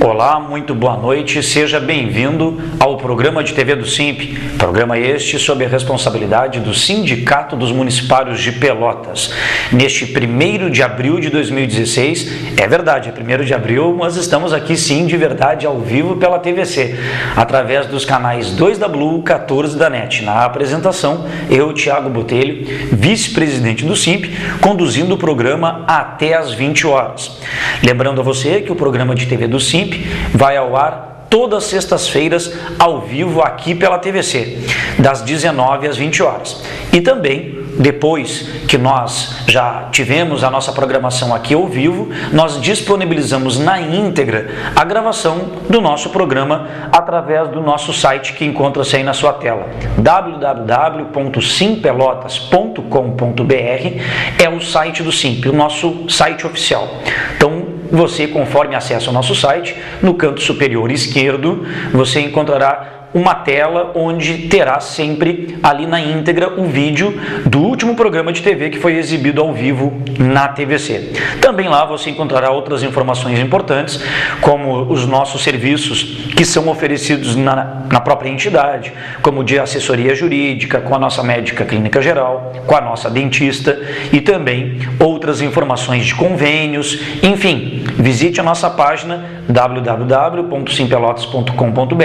Olá, muito boa noite, seja bem-vindo ao programa de TV do SIMP, programa este sob a responsabilidade do Sindicato dos Municipários de Pelotas. Neste 1º de abril de 2016, é verdade, é 1º de abril, mas estamos aqui sim, de verdade, ao vivo pela TVC, através dos canais 2 da Blue, 14 da NET. Na apresentação, eu, Thiago Botelho, vice-presidente do SIMP, conduzindo o programa até às 20 horas. Lembrando a você que o programa de TV do SIMP vai ao ar todas as sextas-feiras ao vivo aqui pela TVC, das 19 às 20 horas. E também, depois que nós já tivemos a nossa programação aqui ao vivo, nós disponibilizamos na íntegra a gravação do nosso programa através do nosso site que encontra-se aí na sua tela. www.simpelotas.com.br é o site do SIMP, o nosso site oficial. Então, você, conforme acessa o nosso site, no canto superior esquerdo, você encontrará uma tela onde terá sempre ali na íntegra o vídeo do último programa de TV que foi exibido ao vivo na TVC. Também lá você encontrará outras informações importantes, como os nossos serviços que são oferecidos na própria entidade, como de assessoria jurídica, com a nossa médica clínica geral, com a nossa dentista e também outras informações de convênios. Enfim, visite a nossa página www.simpelotas.com.br.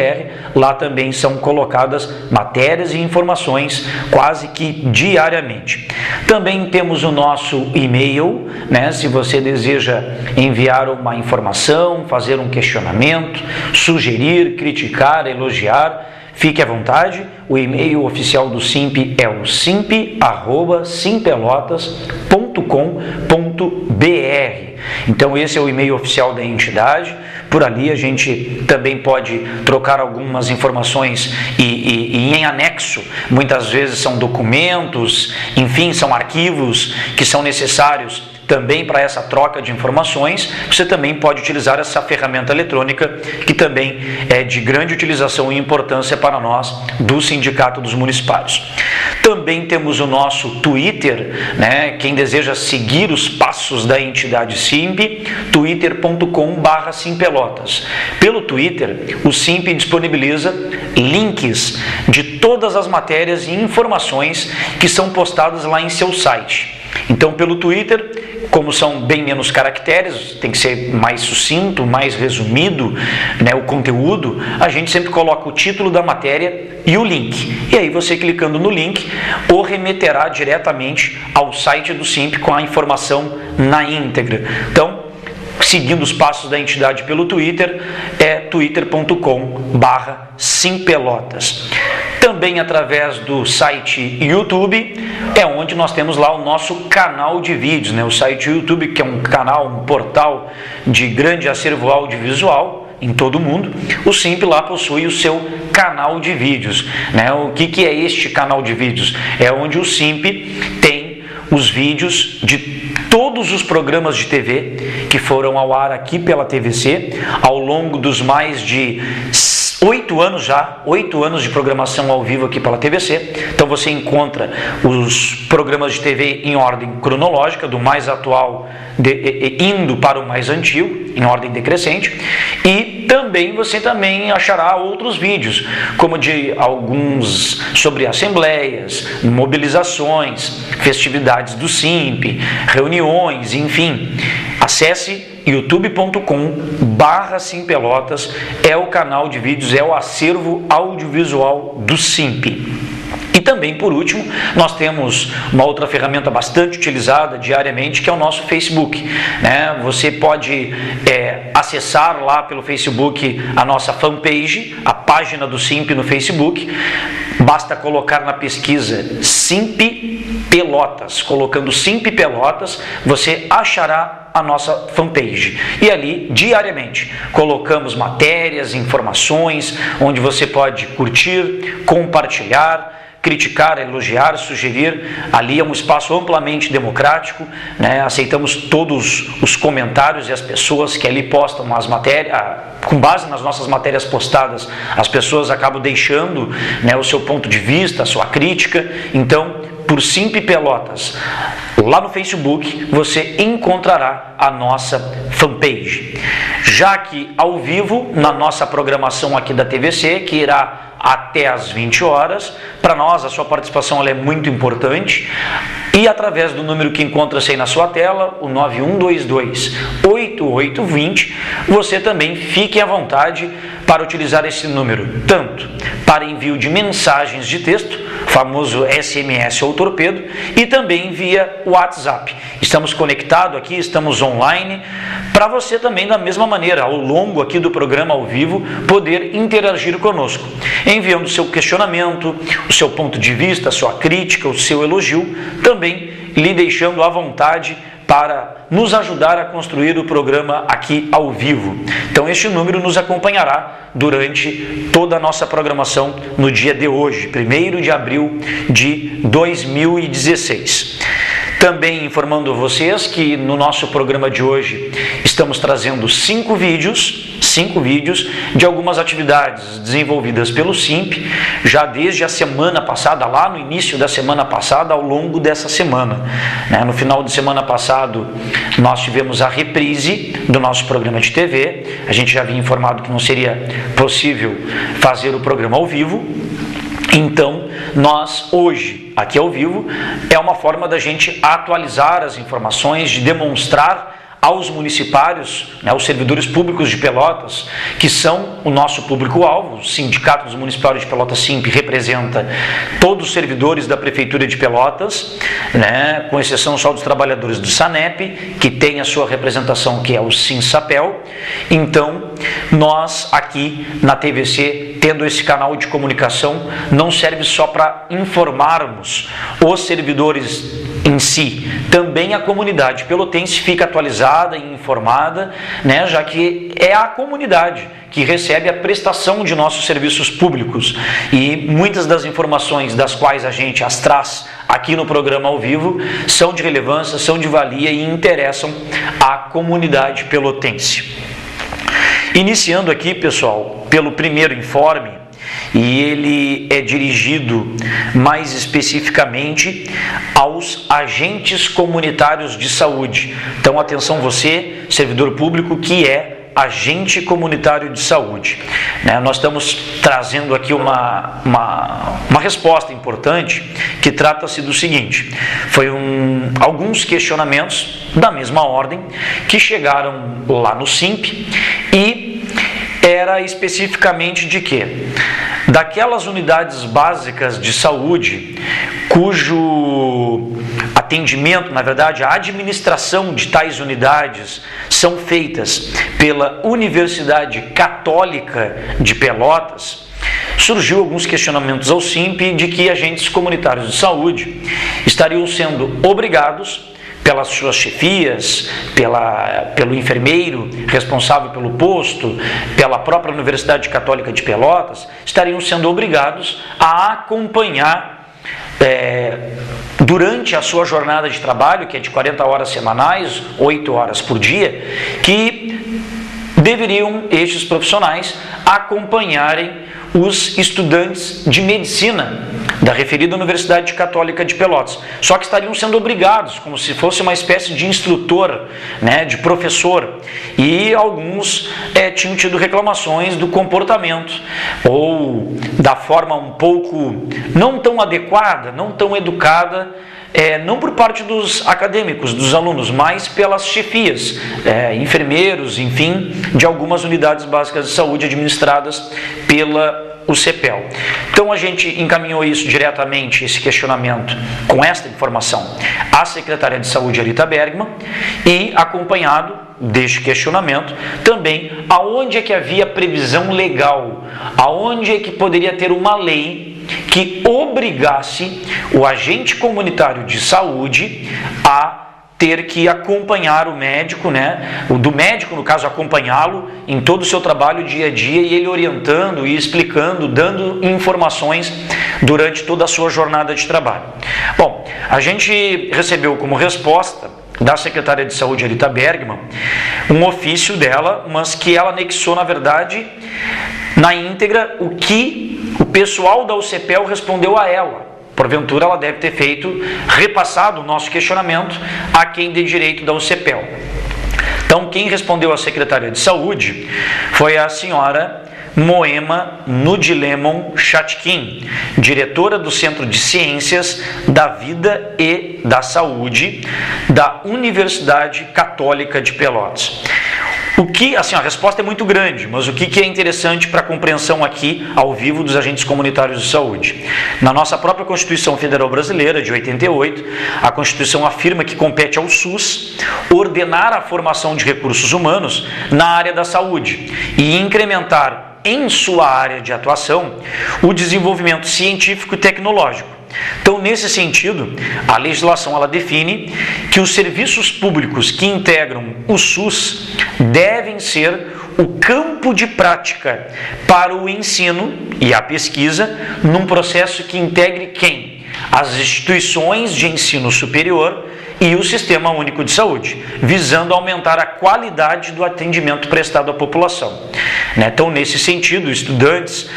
Lá também são colocadas matérias e informações quase que diariamente. Também temos o nosso e-mail, né? Se você deseja enviar uma informação, fazer um questionamento, sugerir, criticar, elogiar, fique à vontade. O e-mail oficial do SIMP é o simp@simpelotas.com.br. Então esse é o e-mail oficial da entidade. Por ali a gente também pode trocar algumas informações e em anexo, muitas vezes são documentos, enfim, são arquivos que são necessários também para essa troca de informações. Você também pode utilizar essa ferramenta eletrônica, que também é de grande utilização e importância para nós do Sindicato dos Municipários. Também temos o nosso Twitter, né? Quem deseja seguir os passos da entidade SIMP, twitter.com/simpelotas. Pelo Twitter, o SIMP disponibiliza links de todas as matérias e informações que são postadas lá em seu site. Então, pelo Twitter, como são bem menos caracteres, tem que ser mais sucinto, mais resumido, né, o conteúdo, a gente sempre coloca o título da matéria e o link. E aí você clicando no link, o remeterá diretamente ao site do SIMP com a informação na íntegra. Então, seguindo os passos da entidade pelo Twitter, é twitter.com/simpelotas. Também através do site YouTube, é onde nós temos lá o nosso canal de vídeos, né? O site YouTube, que é um canal, um portal de grande acervo audiovisual em todo o mundo. O SIMP lá possui o seu canal de vídeos, né? O que é este canal de vídeos? É onde o SIMP tem os vídeos de todos os programas de TV que foram ao ar aqui pela TVC ao longo dos mais de 8 anos já, 8 anos de programação ao vivo aqui pela TVC. Então você encontra os programas de TV em ordem cronológica, do mais atual indo para o mais antigo, em ordem decrescente. E também você também achará outros vídeos, como de alguns sobre assembleias, mobilizações, festividades do SIMP, reuniões, enfim. Acesse youtube.com/simpelotas, é o canal de vídeos, é o acervo audiovisual do SIMP. E também, por último, nós temos uma outra ferramenta bastante utilizada diariamente, que é o nosso Facebook, né? Você pode acessar lá pelo Facebook a nossa fanpage, a página do SIMP no Facebook. Basta colocar na pesquisa SIMP Pelotas. Colocando SIMP Pelotas, você achará a nossa fanpage. E ali, diariamente, colocamos matérias, informações, onde você pode curtir, compartilhar, criticar, elogiar, sugerir. Ali é um espaço amplamente democrático, né? Aceitamos todos os comentários e as pessoas que ali postam as matérias, com base nas nossas matérias postadas, as pessoas acabam deixando, né, o seu ponto de vista, a sua crítica. Então, por SIMP Pelotas, lá no Facebook, você encontrará a nossa fanpage. Já que ao vivo, na nossa programação aqui da TVC, que irá até às 20 horas, para nós a sua participação ela é muito importante, e através do número que encontra-se aí na sua tela, o 9122-8820, você também fique à vontade para utilizar esse número, tanto para envio de mensagens de texto, famoso SMS ou torpedo, e também via WhatsApp. Estamos conectados aqui, estamos online, para você também da mesma maneira, ao longo aqui do programa ao vivo, poder interagir conosco, enviando o seu questionamento, o seu ponto de vista, a sua crítica, o seu elogio, também lhe deixando à vontade para nos ajudar a construir o programa aqui ao vivo. Então este número nos acompanhará durante toda a nossa programação no dia de hoje, 1º de abril de 2016. Também informando vocês que no nosso programa de hoje estamos trazendo 5 vídeos de algumas atividades desenvolvidas pelo SIMP, já desde a semana passada, lá no início da semana passada, ao longo dessa semana. No final de semana passado, nós tivemos a reprise do nosso programa de TV. A gente já havia informado que não seria possível fazer o programa ao vivo. Então, nós hoje, aqui ao vivo, é uma forma da gente atualizar as informações, de demonstrar aos municipários, os servidores públicos de Pelotas, que são o nosso público-alvo. O Sindicato dos Municipários de Pelotas SIMP representa todos os servidores da Prefeitura de Pelotas, com exceção só dos trabalhadores do SANEP, que tem a sua representação, que é o SINSAPEL. Então, nós aqui na TVC, tendo esse canal de comunicação, não serve só para informarmos os servidores em si, também a comunidade pelotense fica atualizada e informada, já que é a comunidade que recebe a prestação de nossos serviços públicos, e muitas das informações das quais a gente as traz aqui no programa ao vivo são de relevância, são de valia e interessam à comunidade pelotense. Iniciando aqui, pessoal, pelo primeiro informe, e ele é dirigido mais especificamente aos agentes comunitários de saúde. Então, atenção você, servidor público que é agente comunitário de saúde. Nós estamos trazendo aqui uma resposta importante, que trata-se do seguinte: foi alguns questionamentos da mesma ordem que chegaram lá no SIMP, e era especificamente de quê? Daquelas unidades básicas de saúde cujo atendimento, na verdade, a administração de tais unidades são feitas pela Universidade Católica de Pelotas. Surgiu alguns questionamentos ao SIMP de que agentes comunitários de saúde estariam sendo obrigados pelas suas chefias, pelo enfermeiro responsável pelo posto, pela própria Universidade Católica de Pelotas, estariam sendo obrigados a acompanhar durante a sua jornada de trabalho, que é de 40 horas semanais, 8 horas por dia, que deveriam estes profissionais acompanharem os estudantes de medicina da referida Universidade Católica de Pelotas. Só que estariam sendo obrigados, como se fosse uma espécie de instrutor, né, de professor. E alguns tinham tido reclamações do comportamento ou da forma um pouco não tão adequada, não tão educada, não por parte dos acadêmicos, dos alunos, mas pelas chefias, enfermeiros, enfim, de algumas unidades básicas de saúde administradas pela UCPEL. Então a gente encaminhou isso diretamente, esse questionamento, com esta informação, à secretária de saúde, Arita Bergman, e acompanhado deste questionamento também aonde é que havia previsão legal, aonde é que poderia ter uma lei que obrigasse o agente comunitário de saúde a ter que acompanhar o médico, né? O do médico, no caso, acompanhá-lo em todo o seu trabalho dia a dia e ele orientando e explicando, dando informações durante toda a sua jornada de trabalho. Bom, a gente recebeu como resposta da secretária de saúde, Arita Bergman, um ofício dela, mas que ela anexou, na verdade, na íntegra, o que o pessoal da UCPEL respondeu a ela. Porventura, ela deve ter repassado o nosso questionamento a quem de direito da UCPEL. Então, quem respondeu à secretária de saúde foi a senhora Moema Nudilemon Chatkin, diretora do Centro de Ciências da Vida e da Saúde da Universidade Católica de Pelotas. A resposta é muito grande, mas o que é interessante para a compreensão aqui, ao vivo, dos agentes comunitários de saúde? Na nossa própria Constituição Federal Brasileira, de 88, a Constituição afirma que compete ao SUS ordenar a formação de recursos humanos na área da saúde e incrementar em sua área de atuação o desenvolvimento científico e tecnológico. Então, nesse sentido, a legislação ela define que os serviços públicos que integram o SUS devem ser o campo de prática para o ensino e a pesquisa num processo que integre quem? As instituições de ensino superior e o Sistema Único de Saúde, visando aumentar a qualidade do atendimento prestado à população. Então, nesse sentido, estudantes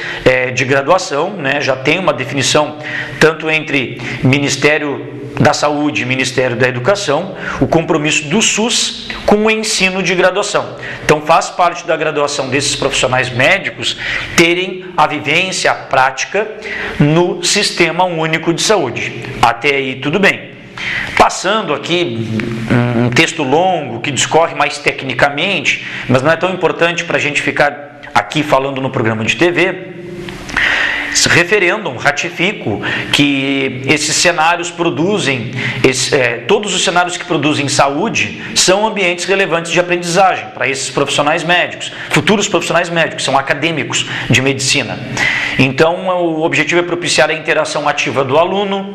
de graduação já tem uma definição tanto entre Ministério da Saúde e Ministério da Educação, o compromisso do SUS com o ensino de graduação. Então, faz parte da graduação desses profissionais médicos terem a vivência, a prática no Sistema Único de Saúde. Até aí, tudo bem. Passando aqui um texto longo que discorre mais tecnicamente, mas não é tão importante para a gente ficar aqui falando no programa de TV. Referendum, ratifico que esses cenários produzem, todos os cenários que produzem saúde são ambientes relevantes de aprendizagem para esses profissionais médicos, futuros profissionais médicos, são acadêmicos de medicina. Então, o objetivo é propiciar a interação ativa do aluno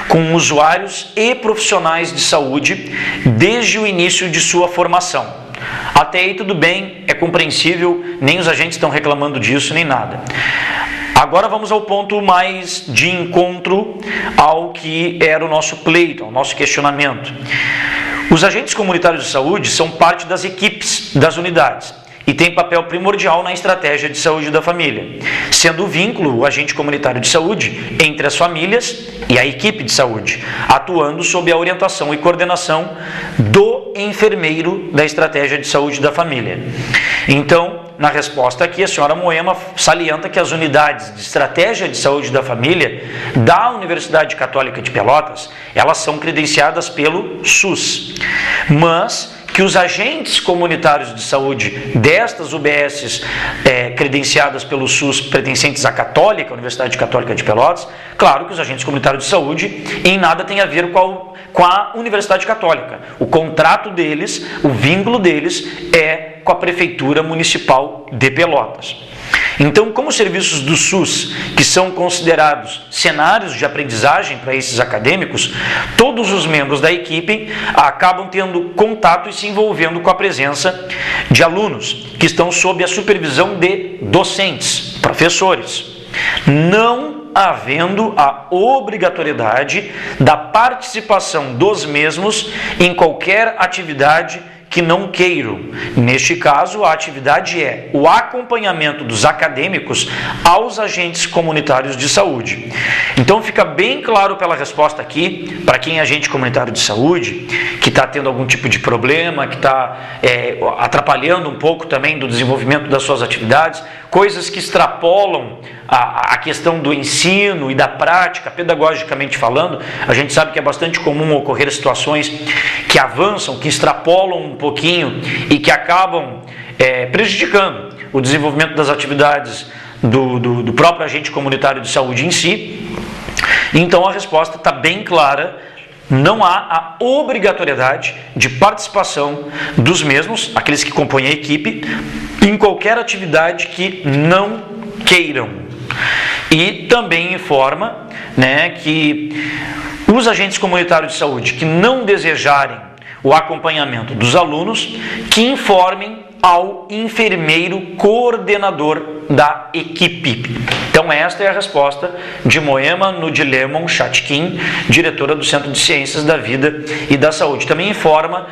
com usuários e profissionais de saúde desde o início de sua formação. Até aí tudo bem, é compreensível, nem os agentes estão reclamando disso, nem nada. Agora vamos ao ponto mais de encontro ao que era o nosso pleito, ao nosso questionamento. Os agentes comunitários de saúde são parte das equipes das unidades e têm papel primordial na estratégia de saúde da família, sendo o vínculo, o agente comunitário de saúde, entre as famílias e a equipe de saúde, atuando sob a orientação e coordenação do enfermeiro da estratégia de saúde da família. Então, na resposta aqui, a senhora Moema salienta que as unidades de estratégia de saúde da família da Universidade Católica de Pelotas, elas são credenciadas pelo SUS, mas que os agentes comunitários de saúde destas UBSs credenciadas pelo SUS, pertencentes à Católica, a Universidade Católica de Pelotas, claro que os agentes comunitários de saúde em nada tem a ver com a Universidade Católica. O contrato deles, o vínculo deles é com a Prefeitura Municipal de Pelotas. Então, como os serviços do SUS, que são considerados cenários de aprendizagem para esses acadêmicos, todos os membros da equipe acabam tendo contato e se envolvendo com a presença de alunos, que estão sob a supervisão de docentes, professores. Não havendo a obrigatoriedade da participação dos mesmos em qualquer atividade que não queiram. Neste caso, a atividade é o acompanhamento dos acadêmicos aos agentes comunitários de saúde. Então fica bem claro pela resposta aqui, para quem é agente comunitário de saúde, que está tendo algum tipo de problema, que está atrapalhando um pouco também do desenvolvimento das suas atividades, coisas que extrapolam a questão do ensino e da prática, pedagogicamente falando. A gente sabe que é bastante comum ocorrer situações que avançam, que extrapolam um pouquinho e que acabam prejudicando o desenvolvimento das atividades do próprio agente comunitário de saúde em si. Então a resposta está bem clara. Não há a obrigatoriedade de participação dos mesmos, aqueles que compõem a equipe, em qualquer atividade que não queiram. E também informa, que os agentes comunitários de saúde que não desejarem o acompanhamento dos alunos, que informem ao enfermeiro coordenador da equipe. Então esta é a resposta de Moema Nudilemon Chatkin, diretora do Centro de Ciências da Vida e da Saúde. Também informa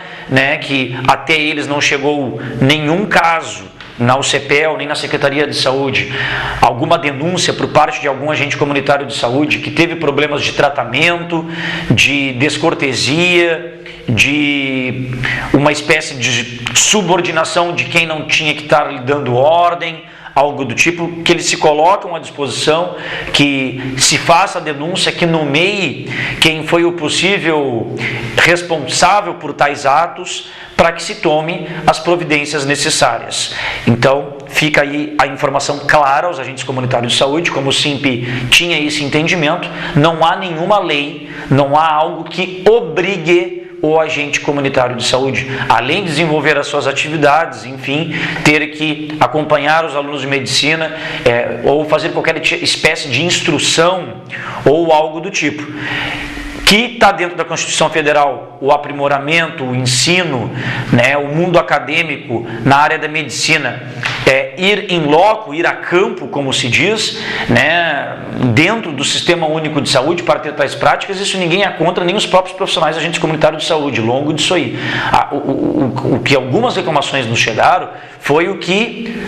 que até eles não chegou nenhum caso na UCPEL, nem na Secretaria de Saúde, alguma denúncia por parte de algum agente comunitário de saúde que teve problemas de tratamento, de descortesia, de uma espécie de subordinação de quem não tinha que estar lhe dando ordem, algo do tipo, que eles se colocam à disposição, que se faça a denúncia, que nomeie quem foi o possível responsável por tais atos, para que se tome as providências necessárias. Então, fica aí a informação clara aos agentes comunitários de saúde, como o SINP tinha esse entendimento, não há nenhuma lei, não há algo que obrigue o agente comunitário de saúde, além de desenvolver as suas atividades, enfim, ter que acompanhar os alunos de medicina, ou fazer qualquer espécie de instrução ou algo do tipo. Que está dentro da Constituição Federal o aprimoramento, o ensino, o mundo acadêmico na área da medicina, ir em loco, ir a campo, como se diz, dentro do Sistema Único de Saúde para ter tais práticas. Isso ninguém é contra, nem os próprios profissionais agentes comunitários de saúde, longo disso aí. O que algumas reclamações nos chegaram foi o que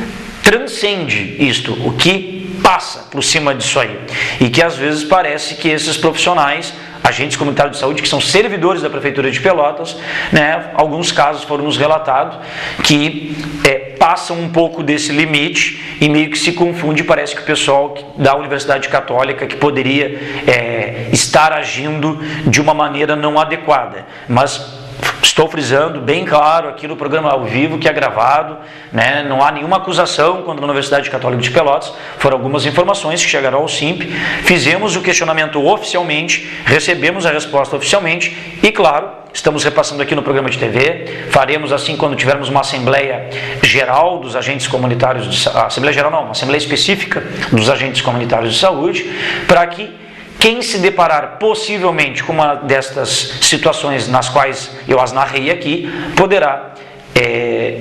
transcende isto, o que passa por cima disso aí, e que às vezes parece que esses profissionais, agentes comunitários de saúde, que são servidores da Prefeitura de Pelotas, alguns casos foram nos relatados que passam um pouco desse limite e meio que se confunde. Parece que o pessoal da Universidade Católica que poderia estar agindo de uma maneira não adequada, mas estou frisando bem claro aqui no programa ao vivo, que é gravado, não há nenhuma acusação contra a Universidade Católica de Pelotas, foram algumas informações que chegaram ao SINP, fizemos o questionamento oficialmente, recebemos a resposta oficialmente e, claro, estamos repassando aqui no programa de TV, faremos assim quando tivermos uma Assembleia Geral dos Agentes Comunitários, Assembleia Geral não, uma Assembleia Específica dos Agentes Comunitários de Saúde, para que quem se deparar possivelmente com uma destas situações nas quais eu as narrei aqui, poderá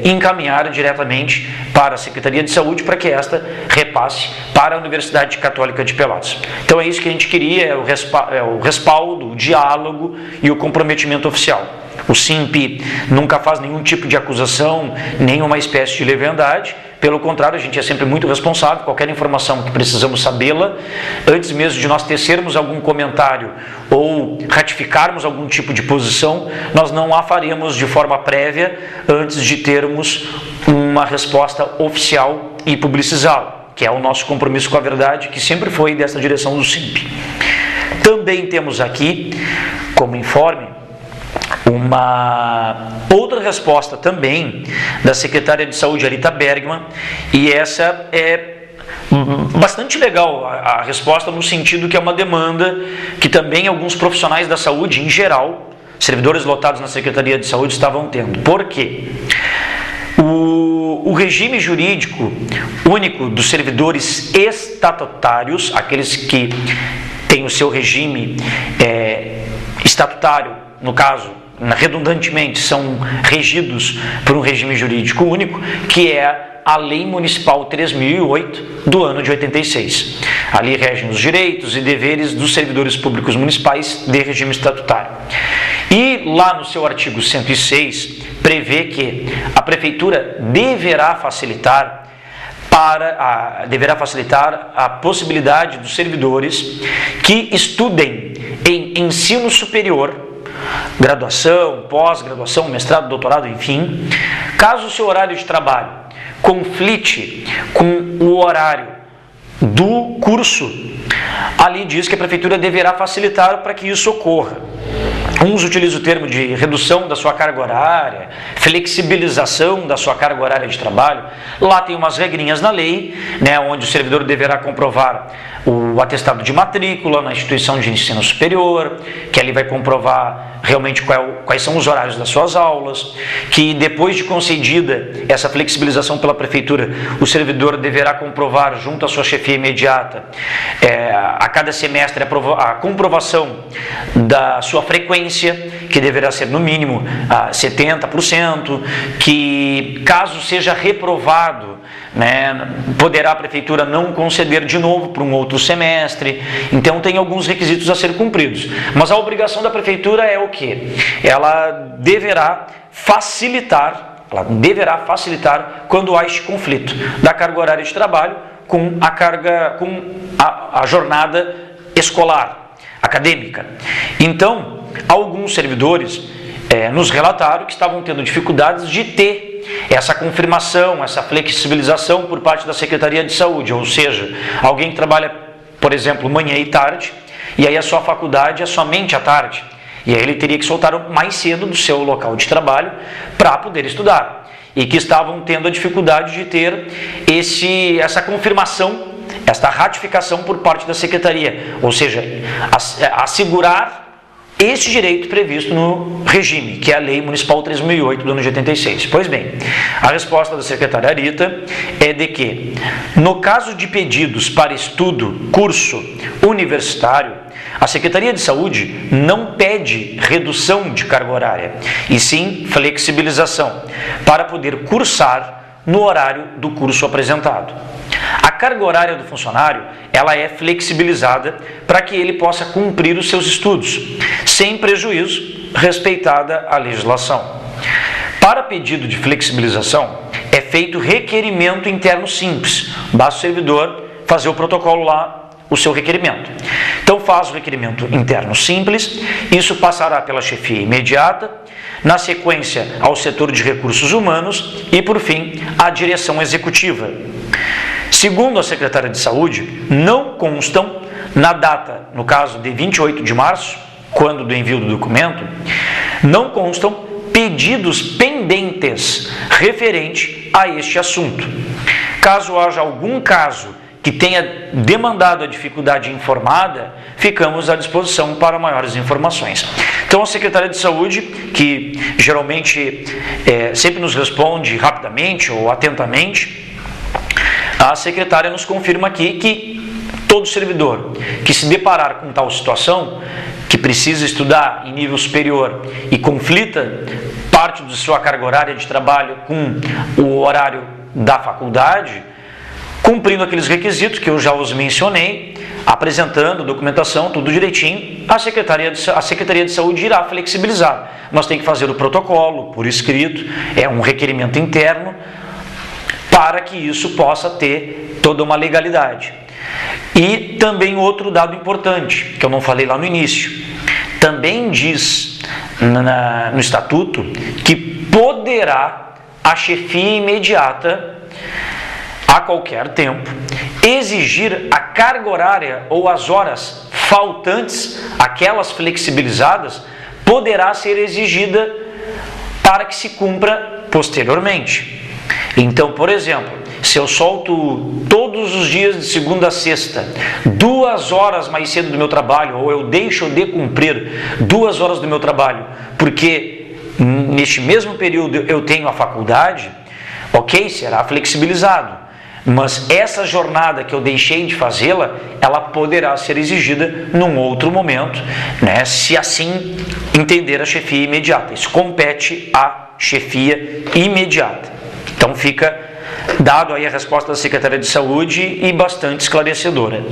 encaminhar diretamente para a Secretaria de Saúde para que esta repasse para a Universidade Católica de Pelotas. Então é isso que a gente queria, o respaldo, o diálogo e o comprometimento oficial. O SINP nunca faz nenhum tipo de acusação, nenhuma espécie de leviandade. Pelo contrário, a gente é sempre muito responsável. Qualquer informação que precisamos sabê-la, antes mesmo de nós tecermos algum comentário ou ratificarmos algum tipo de posição, nós não a faremos de forma prévia antes de termos uma resposta oficial e publicizá-la, que é o nosso compromisso com a verdade, que sempre foi dessa direção do SINP. Também temos aqui, como informe, uma outra resposta também da secretária de Saúde, Arita Bergman, e essa é bastante legal a resposta, no sentido que é uma demanda que também alguns profissionais da saúde, em geral, servidores lotados na Secretaria de Saúde, estavam tendo. Por quê? O regime jurídico único dos servidores estatutários, aqueles que têm o seu regime estatutário, no caso, redundantemente, são regidos por um regime jurídico único, que é a Lei Municipal 3008 do ano de 86. Ali regem os direitos e deveres dos servidores públicos municipais de regime estatutário. E lá no seu artigo 106 prevê que a Prefeitura deverá facilitar a possibilidade dos servidores que estudem em ensino superior, graduação, pós-graduação, mestrado, doutorado, enfim, caso o seu horário de trabalho conflite com o horário do curso, ali diz que a Prefeitura deverá facilitar para que isso ocorra. Uns utilizam o termo de redução da sua carga horária, flexibilização da sua carga horária de trabalho. Lá tem umas regrinhas na lei, onde o servidor deverá comprovar o atestado de matrícula na instituição de ensino superior, que ali vai comprovar realmente quais são os horários das suas aulas, que depois de concedida essa flexibilização pela Prefeitura, o servidor deverá comprovar junto à sua chefia imediata, a cada semestre, a comprovação da sua frequência, que deverá ser no mínimo 70%, que caso seja reprovado, poderá a Prefeitura não conceder de novo para um outro semestre. Então tem alguns requisitos a ser cumpridos. Mas a obrigação da Prefeitura é o quê? Ela deverá facilitar quando há este conflito da carga horária de trabalho com a jornada escolar, acadêmica. Então, alguns servidores nos relataram que estavam tendo dificuldades de ter essa confirmação, essa flexibilização por parte da Secretaria de Saúde, ou seja, alguém que trabalha, por exemplo, manhã e tarde, e aí a sua faculdade é somente à tarde, e aí ele teria que soltar mais cedo do seu local de trabalho para poder estudar, e que estavam tendo a dificuldade de ter essa confirmação, esta ratificação por parte da Secretaria, ou seja, assegurar este direito previsto no regime, que é a Lei Municipal 3008 do ano de 86. Pois bem, a resposta da secretária Rita é de que, no caso de pedidos para estudo, curso universitário, a Secretaria de Saúde não pede redução de carga horária, e sim flexibilização, para poder cursar no horário do curso apresentado. A carga horária do funcionário, ela é flexibilizada para que ele possa cumprir os seus estudos, sem prejuízo, respeitada a legislação. Para pedido de flexibilização, é feito requerimento interno simples. Basta o servidor fazer o protocolo lá, o seu requerimento. Então faz o requerimento interno simples, isso passará pela chefia imediata, na sequência ao setor de recursos humanos e, por fim, à direção executiva. Segundo a secretária de Saúde, não constam na data, no caso de 28 de março, quando do envio do documento, não constam pedidos pendentes referente a este assunto. Caso haja algum caso que tenha demandado a dificuldade informada, ficamos à disposição para maiores informações. Então, a Secretaria de Saúde, que geralmente sempre nos responde rapidamente ou atentamente, a secretária nos confirma aqui que todo servidor que se deparar com tal situação, que precisa estudar em nível superior e conflita parte de sua carga horária de trabalho com o horário da faculdade, cumprindo aqueles requisitos que eu já os mencionei, apresentando documentação, tudo direitinho, a Secretaria de Saúde irá flexibilizar. Mas tem que fazer o protocolo por escrito, é um requerimento interno, para que isso possa ter toda uma legalidade. E também outro dado importante, que eu não falei lá no início, também diz no Estatuto que poderá a chefia imediata, a qualquer tempo, exigir a carga horária ou as horas faltantes, aquelas flexibilizadas, poderá ser exigida para que se cumpra posteriormente. Então, por exemplo, se eu solto todos os dias de segunda a sexta 2 horas mais cedo do meu trabalho, ou eu deixo de cumprir 2 horas do meu trabalho, porque neste mesmo período eu tenho a faculdade, ok, será flexibilizado. mas essa jornada que eu deixei de fazê-la, ela poderá ser exigida num outro momento, né, se assim entender a chefia imediata. Isso compete à chefia imediata. Então fica dado aí a resposta da Secretaria de Saúde e bastante esclarecedora.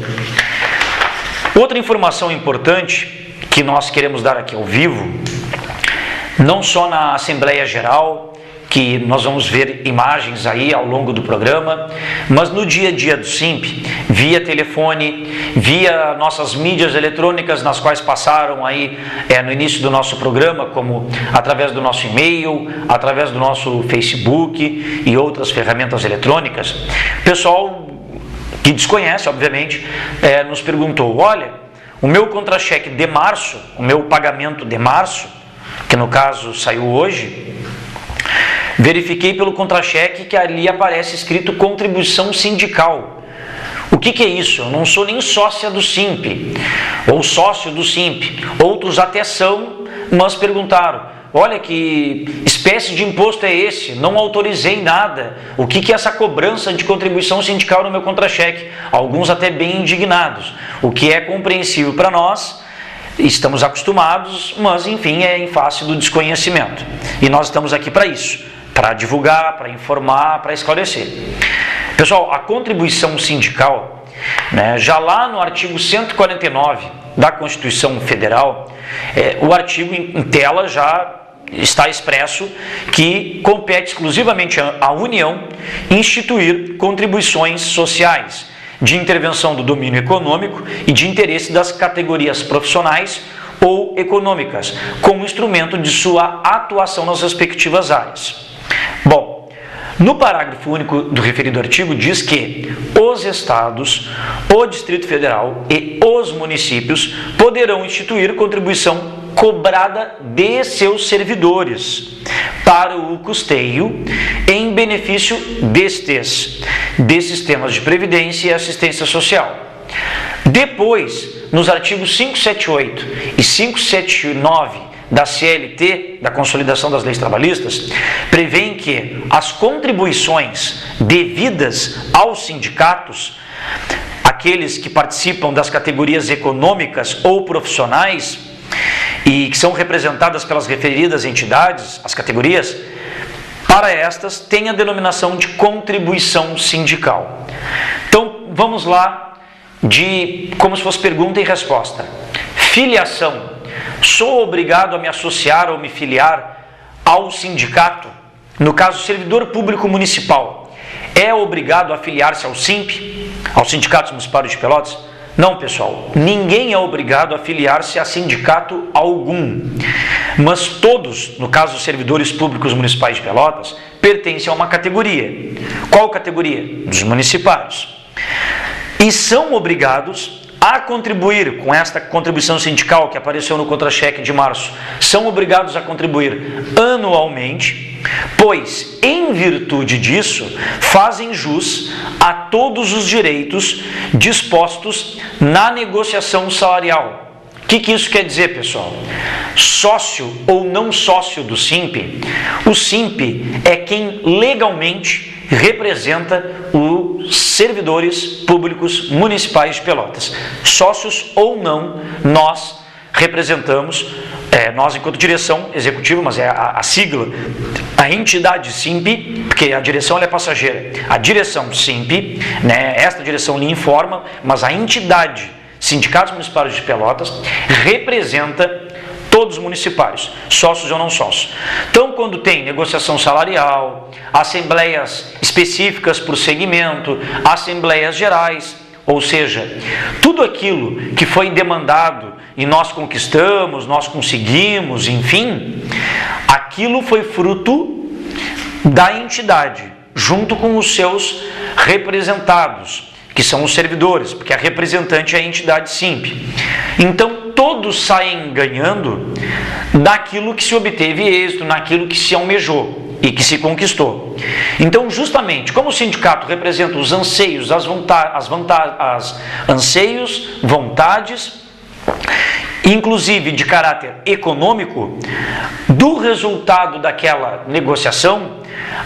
Outra informação importante que nós queremos dar aqui ao vivo, não só na Assembleia Geral, que nós vamos ver imagens aí ao longo do programa, mas no dia a dia do SIMP, via telefone, via nossas mídias eletrônicas, nas quais passaram aí no início do nosso programa, como através do nosso e-mail, através do nosso Facebook e outras ferramentas eletrônicas. O pessoal que desconhece, obviamente, nos perguntou: olha, o meu contra-cheque de março, o meu pagamento de março, que no caso saiu hoje, verifiquei pelo contra-cheque que ali aparece escrito contribuição sindical. O que é isso? Eu não sou nem sócia do SIMP, ou sócio do SIMP. Outros até são, mas perguntaram: olha, que espécie de imposto é esse? Não autorizei nada. O que é essa cobrança de contribuição sindical no meu contra-cheque? Alguns até bem indignados, o que é compreensível para nós. Estamos acostumados, mas enfim, é em face do desconhecimento. E nós estamos aqui para isso, para divulgar, para informar, para esclarecer. Pessoal, a contribuição sindical, né, já lá no artigo 149 da Constituição Federal, o artigo em tela já está expresso que compete exclusivamente à União instituir contribuições sociais de intervenção do domínio econômico e de interesse das categorias profissionais ou econômicas, como instrumento de sua atuação nas respectivas áreas. Bom, no parágrafo único do referido artigo diz que os estados, o Distrito Federal e os municípios poderão instituir contribuição cobrada de seus servidores para o custeio em benefício de sistemas de previdência e assistência social. Depois, nos artigos 578 e 579 da CLT, da Consolidação das Leis Trabalhistas, prevêem que as contribuições devidas aos sindicatos, aqueles que participam das categorias econômicas ou profissionais e que são representadas pelas referidas entidades, as categorias, para estas tem a denominação de contribuição sindical. Então, vamos lá, como se fosse pergunta e resposta. Filiação. Sou obrigado a me associar ou me filiar ao sindicato? No caso, servidor público municipal, é obrigado a filiar-se ao SIMP, aos sindicatos municipais de Pelotas? Não, pessoal, ninguém é obrigado a filiar-se a sindicato algum, mas todos, no caso, os servidores públicos municipais de Pelotas, pertencem a uma categoria. Qual categoria? Dos municipários. E são obrigados a contribuir com esta contribuição sindical que apareceu no contra-cheque de março, são obrigados a contribuir anualmente, pois, em virtude disso, fazem jus a todos os direitos dispostos na negociação salarial. O que isso quer dizer, pessoal? Sócio ou não sócio do SIMP, o SIMP é quem legalmente representa os servidores públicos municipais de Pelotas. Sócios ou não, nós representamos, nós enquanto direção executiva, mas é a sigla, a entidade SIMP, porque a direção ela é passageira. A direção SIMP, né, esta direção lhe informa, mas a entidade Sindicatos Municipais de Pelotas representa todos os municipários, sócios ou não sócios. Então, quando tem negociação salarial, assembleias específicas por segmento, assembleias gerais, ou seja, tudo aquilo que foi demandado e nós conquistamos, nós conseguimos, enfim, aquilo foi fruto da entidade, junto com os seus representados, que são os servidores, porque a representante é a entidade SIMP. Então, todos saem ganhando daquilo que se obteve êxito, naquilo que se almejou e que se conquistou. Então, justamente, como o sindicato representa os anseios, vontades, inclusive de caráter econômico, do resultado daquela negociação,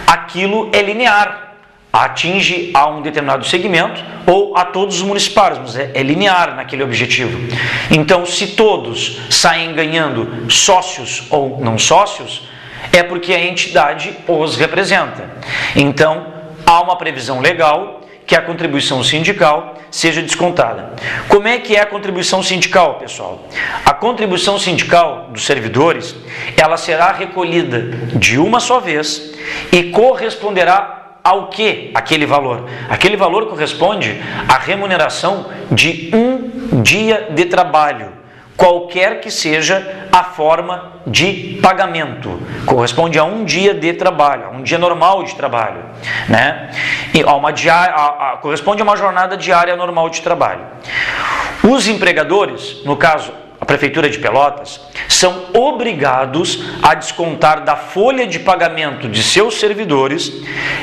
aquilo é linear. atinge a um determinado segmento ou a todos os municipários, mas é linear naquele objetivo. Então, se todos saem ganhando, sócios ou não sócios, é porque a entidade os representa. Então, há uma previsão legal que a contribuição sindical seja descontada. Como é que é a contribuição sindical, pessoal? A contribuição sindical dos servidores, ela será recolhida de uma só vez e corresponderá ao que aquele valor? Aquele valor corresponde à remuneração de um dia de trabalho, qualquer que seja a forma de pagamento. Corresponde a um dia de trabalho, a um dia normal de trabalho, né? E corresponde a uma jornada diária normal de trabalho. Os empregadores, no caso a Prefeitura de Pelotas, são obrigados a descontar da folha de pagamento de seus servidores,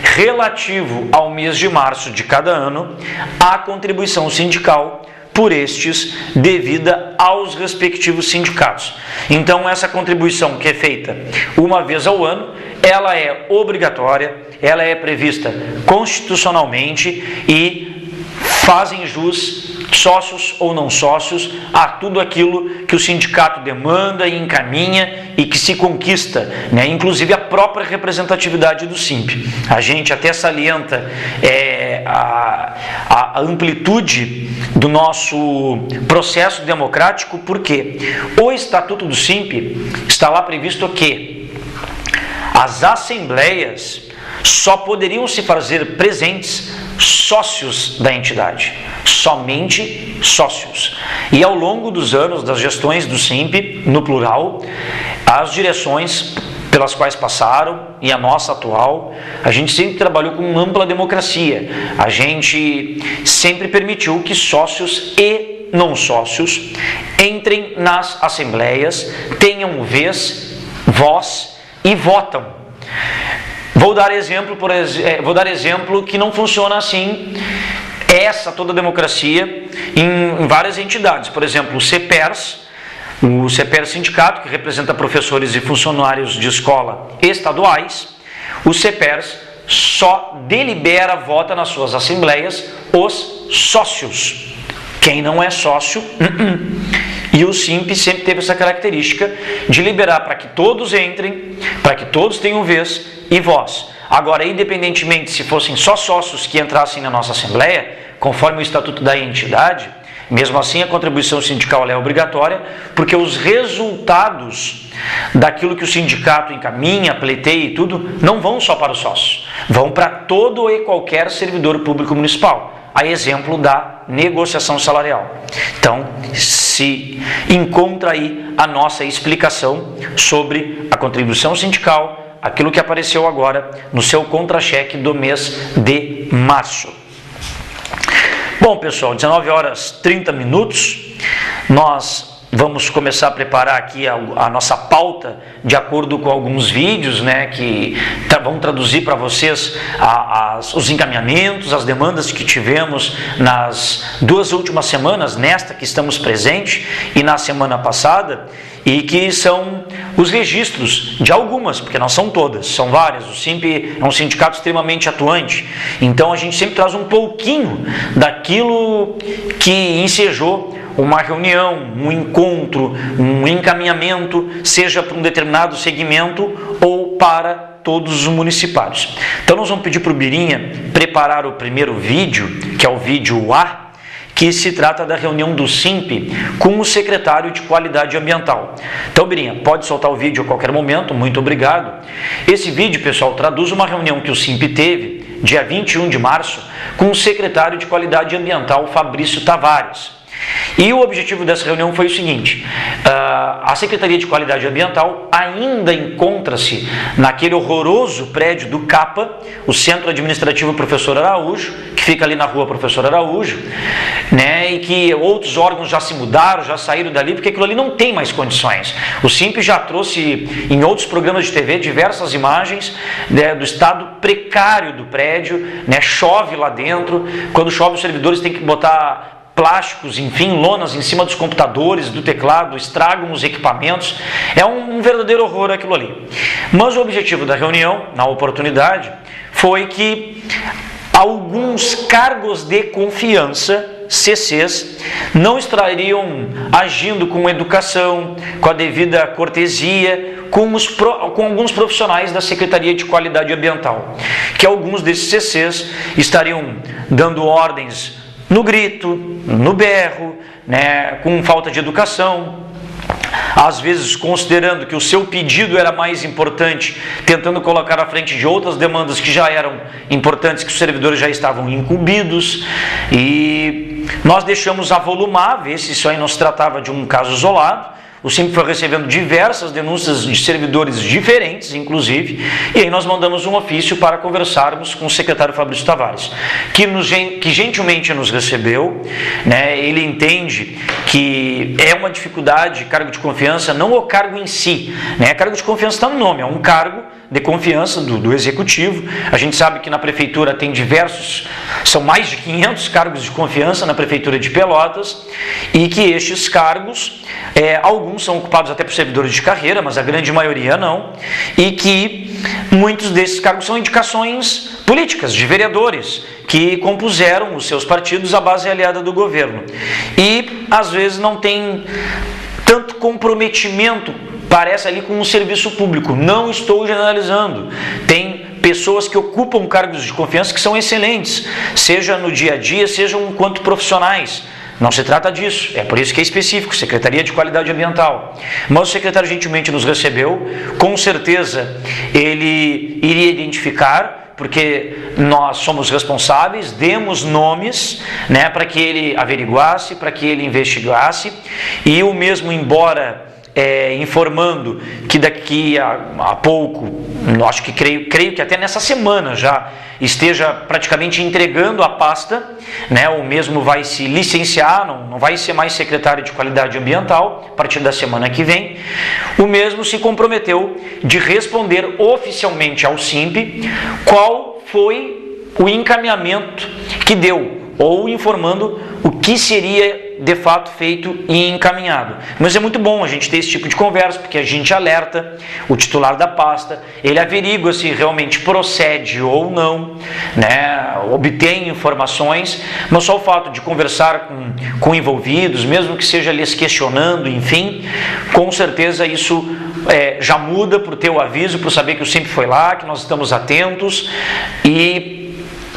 relativo ao mês de março de cada ano, a contribuição sindical por estes devida aos respectivos sindicatos. Então, essa contribuição que é feita uma vez ao ano, ela é obrigatória, ela é prevista constitucionalmente e fazem jus, sócios ou não sócios, a tudo aquilo que o sindicato demanda e encaminha e que se conquista, né? Inclusive a própria representatividade do SIMP. A gente até salienta a amplitude do nosso processo democrático, porque o Estatuto do SIMP está lá previsto que as assembleias só poderiam se fazer presentes sócios da entidade, somente sócios. E ao longo dos anos das gestões do SIMP, no plural, as direções pelas quais passaram e a nossa atual, a gente sempre trabalhou com ampla democracia. A gente sempre permitiu que sócios e não sócios entrem nas assembleias, tenham vez, voz e votam. Vou dar exemplo que não funciona assim, toda a democracia em várias entidades. Por exemplo, o CEPERS Sindicato, que representa professores e funcionários de escola estaduais, o CEPERS só delibera, vota nas suas assembleias os sócios. Quem não é sócio, E o SIMP sempre teve essa característica de liberar para que todos entrem, para que todos tenham vez e voz. Agora, independentemente se fossem só sócios que entrassem na nossa Assembleia, conforme o Estatuto da entidade, mesmo assim a contribuição sindical é obrigatória, porque os resultados daquilo que o sindicato encaminha, pleiteia e tudo, não vão só para os sócios, vão para todo e qualquer servidor público municipal, a exemplo da negociação salarial. Então, se encontra aí a nossa explicação sobre a contribuição sindical, aquilo que apareceu agora no seu contra-cheque do mês de março. Bom, pessoal, 19 horas 30 minutos, nós vamos começar a preparar aqui a nossa pauta de acordo com alguns vídeos, né, que vão traduzir para vocês os encaminhamentos, as demandas que tivemos nas 2 últimas semanas, nesta que estamos presentes e na semana passada, e que são os registros de algumas, porque não são todas, são várias. O SIMP é um sindicato extremamente atuante, então a gente sempre traz um pouquinho daquilo que ensejou uma reunião, um encontro, um encaminhamento, seja para um determinado segmento ou para todos os municipários. Então nós vamos pedir para o Birinha preparar o primeiro vídeo, que é o vídeo A, que se trata da reunião do SIMP com o secretário de Qualidade Ambiental. Então, Birinha, pode soltar o vídeo a qualquer momento, muito obrigado. Esse vídeo, pessoal, traduz uma reunião que o SIMP teve, dia 21 de março, com o secretário de Qualidade Ambiental, Fabrício Tavares. E o objetivo dessa reunião foi o seguinte: a Secretaria de Qualidade Ambiental ainda encontra-se naquele horroroso prédio do CAPA, o Centro Administrativo Professor Araújo, que fica ali na rua Professor Araújo, né, e que outros órgãos já se mudaram, já saíram dali, porque aquilo ali não tem mais condições. O SIMP já trouxe em outros programas de TV diversas imagens, né, do estado precário do prédio, né, chove lá dentro, quando chove os servidores têm que botar plásticos, enfim, lonas em cima dos computadores, do teclado, estragam os equipamentos, é um verdadeiro horror aquilo ali. Mas o objetivo da reunião, na oportunidade, foi que alguns cargos de confiança, CCs, não estariam agindo com educação, com a devida cortesia, com alguns profissionais da Secretaria de Qualidade Ambiental, que alguns desses CCs estariam dando ordens no grito, no berro, né, com falta de educação, às vezes considerando que o seu pedido era mais importante, tentando colocar à frente de outras demandas que já eram importantes, que os servidores já estavam incumbidos, e nós deixamos avolumar, ver se isso aí não se tratava de um caso isolado. O SIMP foi recebendo diversas denúncias de servidores diferentes, inclusive, e aí nós mandamos um ofício para conversarmos com o secretário Fabrício Tavares, que gentilmente nos recebeu, né? Ele entende que é uma dificuldade, cargo de confiança, não o cargo em si, né? Cargo de confiança está no nome, é um cargo de confiança do executivo. A gente sabe que na prefeitura tem são mais de 500 cargos de confiança na prefeitura de Pelotas, e que estes cargos, alguns são ocupados até por servidores de carreira, mas a grande maioria não, e que muitos desses cargos são indicações políticas de vereadores que compuseram os seus partidos à base aliada do governo, e às vezes não tem tanto comprometimento, parece ali, com o serviço público. Não estou generalizando, tem pessoas que ocupam cargos de confiança que são excelentes, seja no dia a dia, sejam enquanto profissionais. Não se trata disso, é por isso que é específico, Secretaria de Qualidade Ambiental. Mas o secretário gentilmente nos recebeu, com certeza ele iria identificar, porque nós somos responsáveis, demos nomes, né, para que ele averiguasse, para que ele investigasse, e o mesmo, embora informando que daqui a pouco, acho que creio que até nessa semana já esteja praticamente entregando a pasta, né? O mesmo vai se licenciar, não vai ser mais secretário de Qualidade Ambiental a partir da semana que vem. O mesmo se comprometeu de responder oficialmente ao SIMP qual foi o encaminhamento que deu, ou informando o que seria de fato feito e encaminhado. Mas é muito bom a gente ter esse tipo de conversa, porque a gente alerta o titular da pasta, ele averigua se realmente procede ou não, né? Obtém informações, mas só o fato de conversar com envolvidos, mesmo que seja lhes questionando, enfim, com certeza isso já muda por ter o aviso, por saber que o SIMP foi lá, que nós estamos atentos, e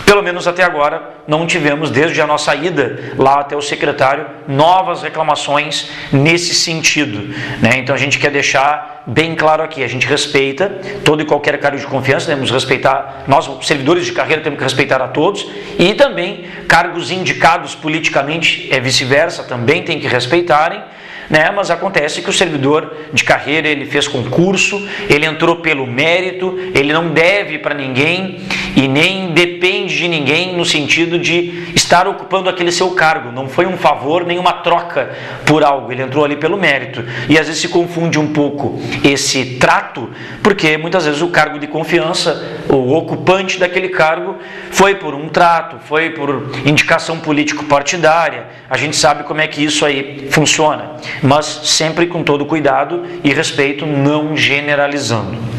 pelo menos até agora não tivemos, desde a nossa ida lá até o secretário, novas reclamações nesse sentido, né? Então a gente quer deixar bem claro aqui, a gente respeita todo e qualquer cargo de confiança, temos que respeitar, nós servidores de carreira temos que respeitar a todos, e também cargos indicados politicamente, vice-versa, também tem que respeitarem, né? Mas acontece que o servidor de carreira, ele fez concurso, ele entrou pelo mérito, ele não deve para ninguém e nem depende de ninguém no sentido de estar ocupando aquele seu cargo, não foi um favor nem uma troca por algo, ele entrou ali pelo mérito, e às vezes se confunde um pouco esse trato, porque muitas vezes o cargo de confiança, o ocupante daquele cargo foi por um trato, foi por indicação político-partidária, a gente sabe como é que isso aí funciona, mas sempre com todo cuidado e respeito, não generalizando.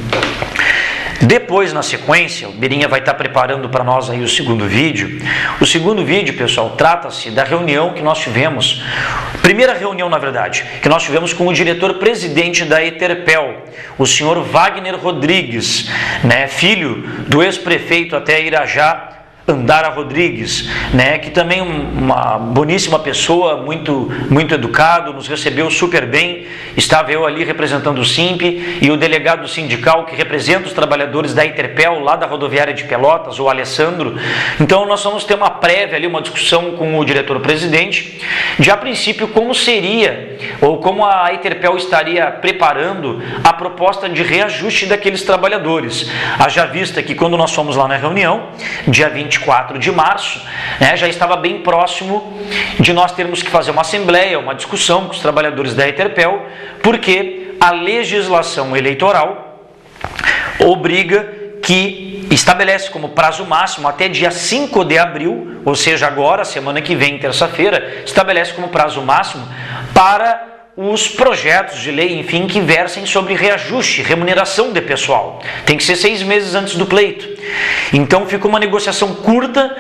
Depois, na sequência, o Birinha vai estar preparando para nós aí o segundo vídeo. O segundo vídeo, pessoal, trata-se da reunião que nós tivemos, primeira reunião, na verdade, que nós tivemos com o diretor-presidente da Eterpel, o senhor Wagner Rodrigues, né, filho do ex-prefeito até Irajá, Andara Rodrigues, né, que também uma boníssima pessoa, muito educado, nos recebeu super bem. Estava eu ali representando o SIMP e o delegado sindical que representa os trabalhadores da Eterpel, lá da rodoviária de Pelotas, o Alessandro. Então nós vamos ter uma prévia ali, uma discussão com o diretor-presidente, de a princípio como seria, ou como a Eterpel estaria preparando a proposta de reajuste daqueles trabalhadores. Haja vista que quando nós fomos lá na reunião, dia 24 de março, né, já estava bem próximo de nós termos que fazer uma assembleia, uma discussão com os trabalhadores da Eterpel, porque a legislação eleitoral obriga que estabelece como prazo máximo até dia 5 de abril, ou seja, agora, semana que vem, terça-feira, estabelece como prazo máximo para os projetos de lei, enfim, que versem sobre reajuste, remuneração de pessoal. Tem que ser 6 meses antes do pleito. Então fica uma negociação curta,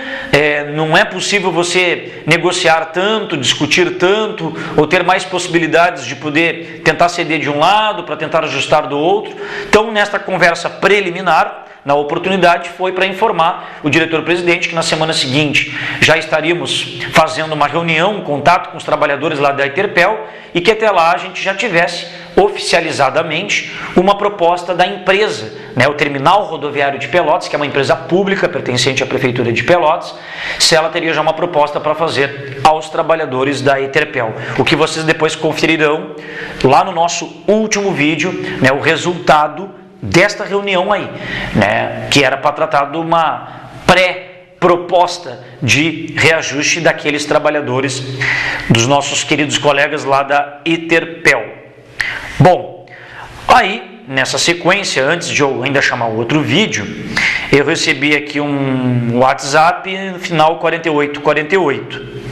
não é possível você negociar tanto, discutir tanto, ou ter mais possibilidades de poder tentar ceder de um lado para tentar ajustar do outro. Então, nesta conversa preliminar, na oportunidade, foi para informar o diretor-presidente que na semana seguinte já estaríamos fazendo uma reunião, um contato com os trabalhadores lá da Eterpel, e que até lá a gente já tivesse oficializadamente uma proposta da empresa, o Terminal Rodoviário de Pelotas, que é uma empresa pública pertencente à Prefeitura de Pelotas, se ela teria já uma proposta para fazer aos trabalhadores da Eterpel. O que vocês depois conferirão lá no nosso último vídeo, o resultado desta reunião aí, que era para tratar de uma pré-proposta de reajuste daqueles trabalhadores, dos nossos queridos colegas lá da Eterpel. Bom, aí nessa sequência, antes de eu ainda chamar o outro vídeo, eu recebi aqui um WhatsApp final 4848.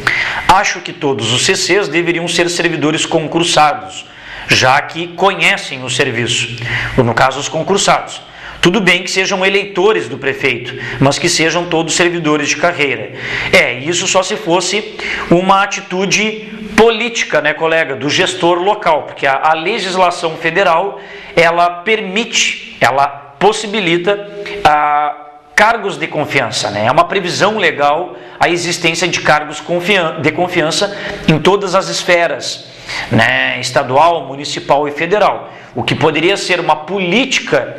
Acho que todos os CCs deveriam ser servidores concursados, já que conhecem o serviço, ou no caso os concursados. Tudo bem que sejam eleitores do prefeito, mas que sejam todos servidores de carreira. Isso só se fosse uma atitude política, colega, do gestor local, porque a legislação federal, ela permite, ela possibilita cargos de confiança, é uma previsão legal a existência de cargos de confiança em todas as esferas, estadual, municipal e federal. O que poderia ser uma política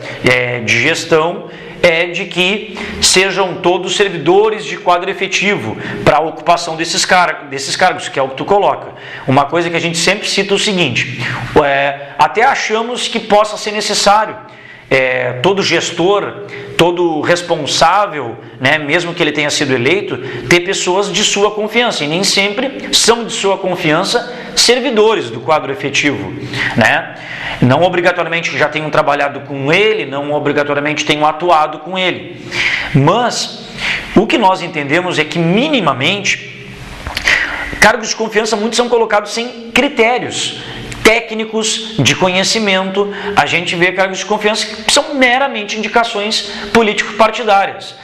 de gestão é de que sejam todos servidores de quadro efetivo para a ocupação desses cargos, que é o que tu coloca. Uma coisa que a gente sempre cita é o seguinte, até achamos que possa ser necessário todo gestor, todo responsável, mesmo que ele tenha sido eleito, ter pessoas de sua confiança, e nem sempre são de sua confiança servidores do quadro efetivo, Não obrigatoriamente já tenham trabalhado com ele, não obrigatoriamente tenham atuado com ele, mas o que nós entendemos é que minimamente cargos de confiança muitos são colocados sem critérios técnicos de conhecimento. A gente vê cargos de confiança que são meramente indicações político-partidárias,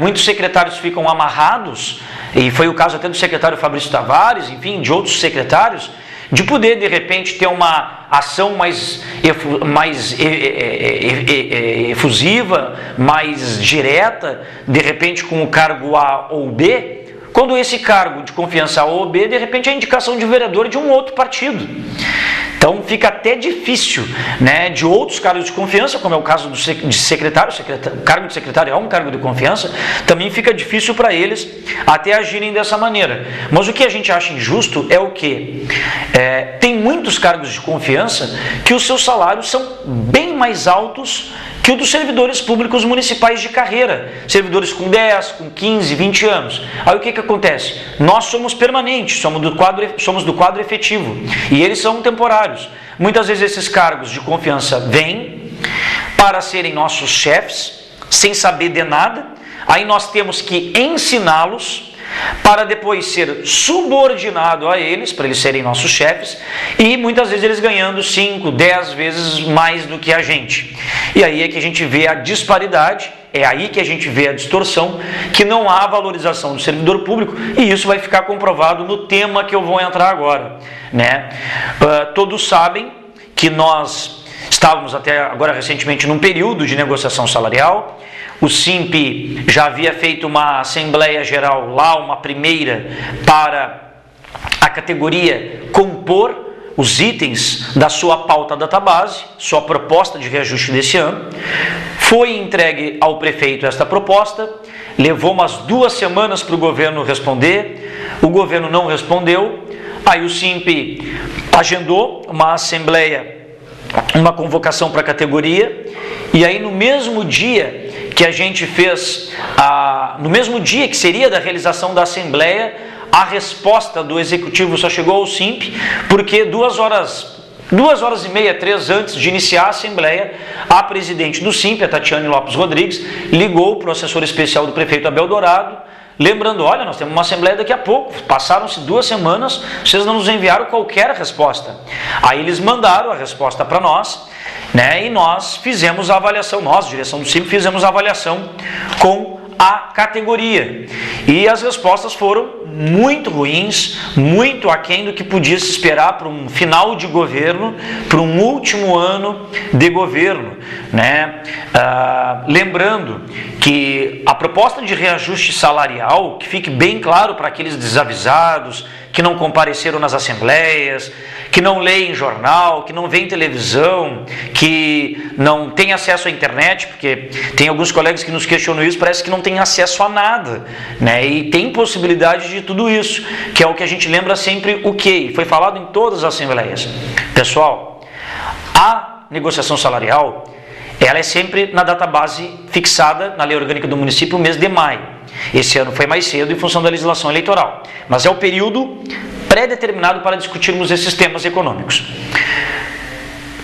Muitos secretários ficam amarrados, e foi o caso até do secretário Fabrício Tavares, enfim, de outros secretários, de poder de repente ter uma ação mais efusiva, mais direta, de repente com o cargo A ou B, quando esse cargo de confiança A ou B, de repente é a indicação de vereador de um outro partido. Então fica até difícil, de outros cargos de confiança, como é o caso de secretário, o cargo de secretário é um cargo de confiança, também fica difícil para eles até agirem dessa maneira. Mas o que a gente acha injusto é o quê? Tem muitos cargos de confiança que os seus salários são bem mais altos que o dos servidores públicos municipais de carreira, servidores com 10, com 15, 20 anos. Aí o que acontece? Nós somos permanentes, somos do quadro efetivo, e eles são temporários. Muitas vezes esses cargos de confiança vêm para serem nossos chefes, sem saber de nada, aí nós temos que ensiná-los para depois ser subordinado a eles, para eles serem nossos chefes, e muitas vezes eles ganhando 5, 10 vezes mais do que a gente. E aí é que a gente vê a disparidade, é aí que a gente vê a distorção, que não há valorização do servidor público, e isso vai ficar comprovado no tema que eu vou entrar agora, todos sabem que nós estávamos até agora recentemente num período de negociação salarial. O SIMP já havia feito uma Assembleia Geral lá, uma primeira, para a categoria compor os itens da sua pauta database, sua proposta de reajuste desse ano. Foi entregue ao prefeito esta proposta, levou umas 2 semanas para o governo responder, o governo não respondeu, aí o SIMP agendou uma assembleia, uma convocação para a categoria, e aí no mesmo dia que a gente fez, no mesmo dia que seria da realização da Assembleia, a resposta do Executivo só chegou ao SIMP, porque 2 horas e meia, 3 antes de iniciar a Assembleia, a presidente do SIMP, a Tatiane Lopes Rodrigues, ligou para o assessor especial do prefeito Abel Dourado, lembrando, olha, nós temos uma assembleia daqui a pouco, passaram-se 2 semanas, vocês não nos enviaram qualquer resposta. Aí eles mandaram a resposta para nós, né, e nós fizemos a avaliação, nós, direção do CIMP, fizemos a avaliação com a categoria. E as respostas foram muito ruins, muito aquém do que podia se esperar para um final de governo, para um último ano de governo, né? Lembrando que a proposta de reajuste salarial, que fique bem claro para aqueles desavisados, que não compareceram nas assembleias, que não leem jornal, que não veem televisão, que não têm acesso à internet, porque tem alguns colegas que nos questionam isso, parece que não tem acesso a nada, né? E tem possibilidade de tudo isso, que é o que a gente lembra sempre o que foi falado em todas as assembleias. Pessoal, a negociação salarial, ela é sempre na data base fixada na Lei Orgânica do Município, o mês de maio. Esse ano foi mais cedo em função da legislação eleitoral, mas é o período pré-determinado para discutirmos esses temas econômicos.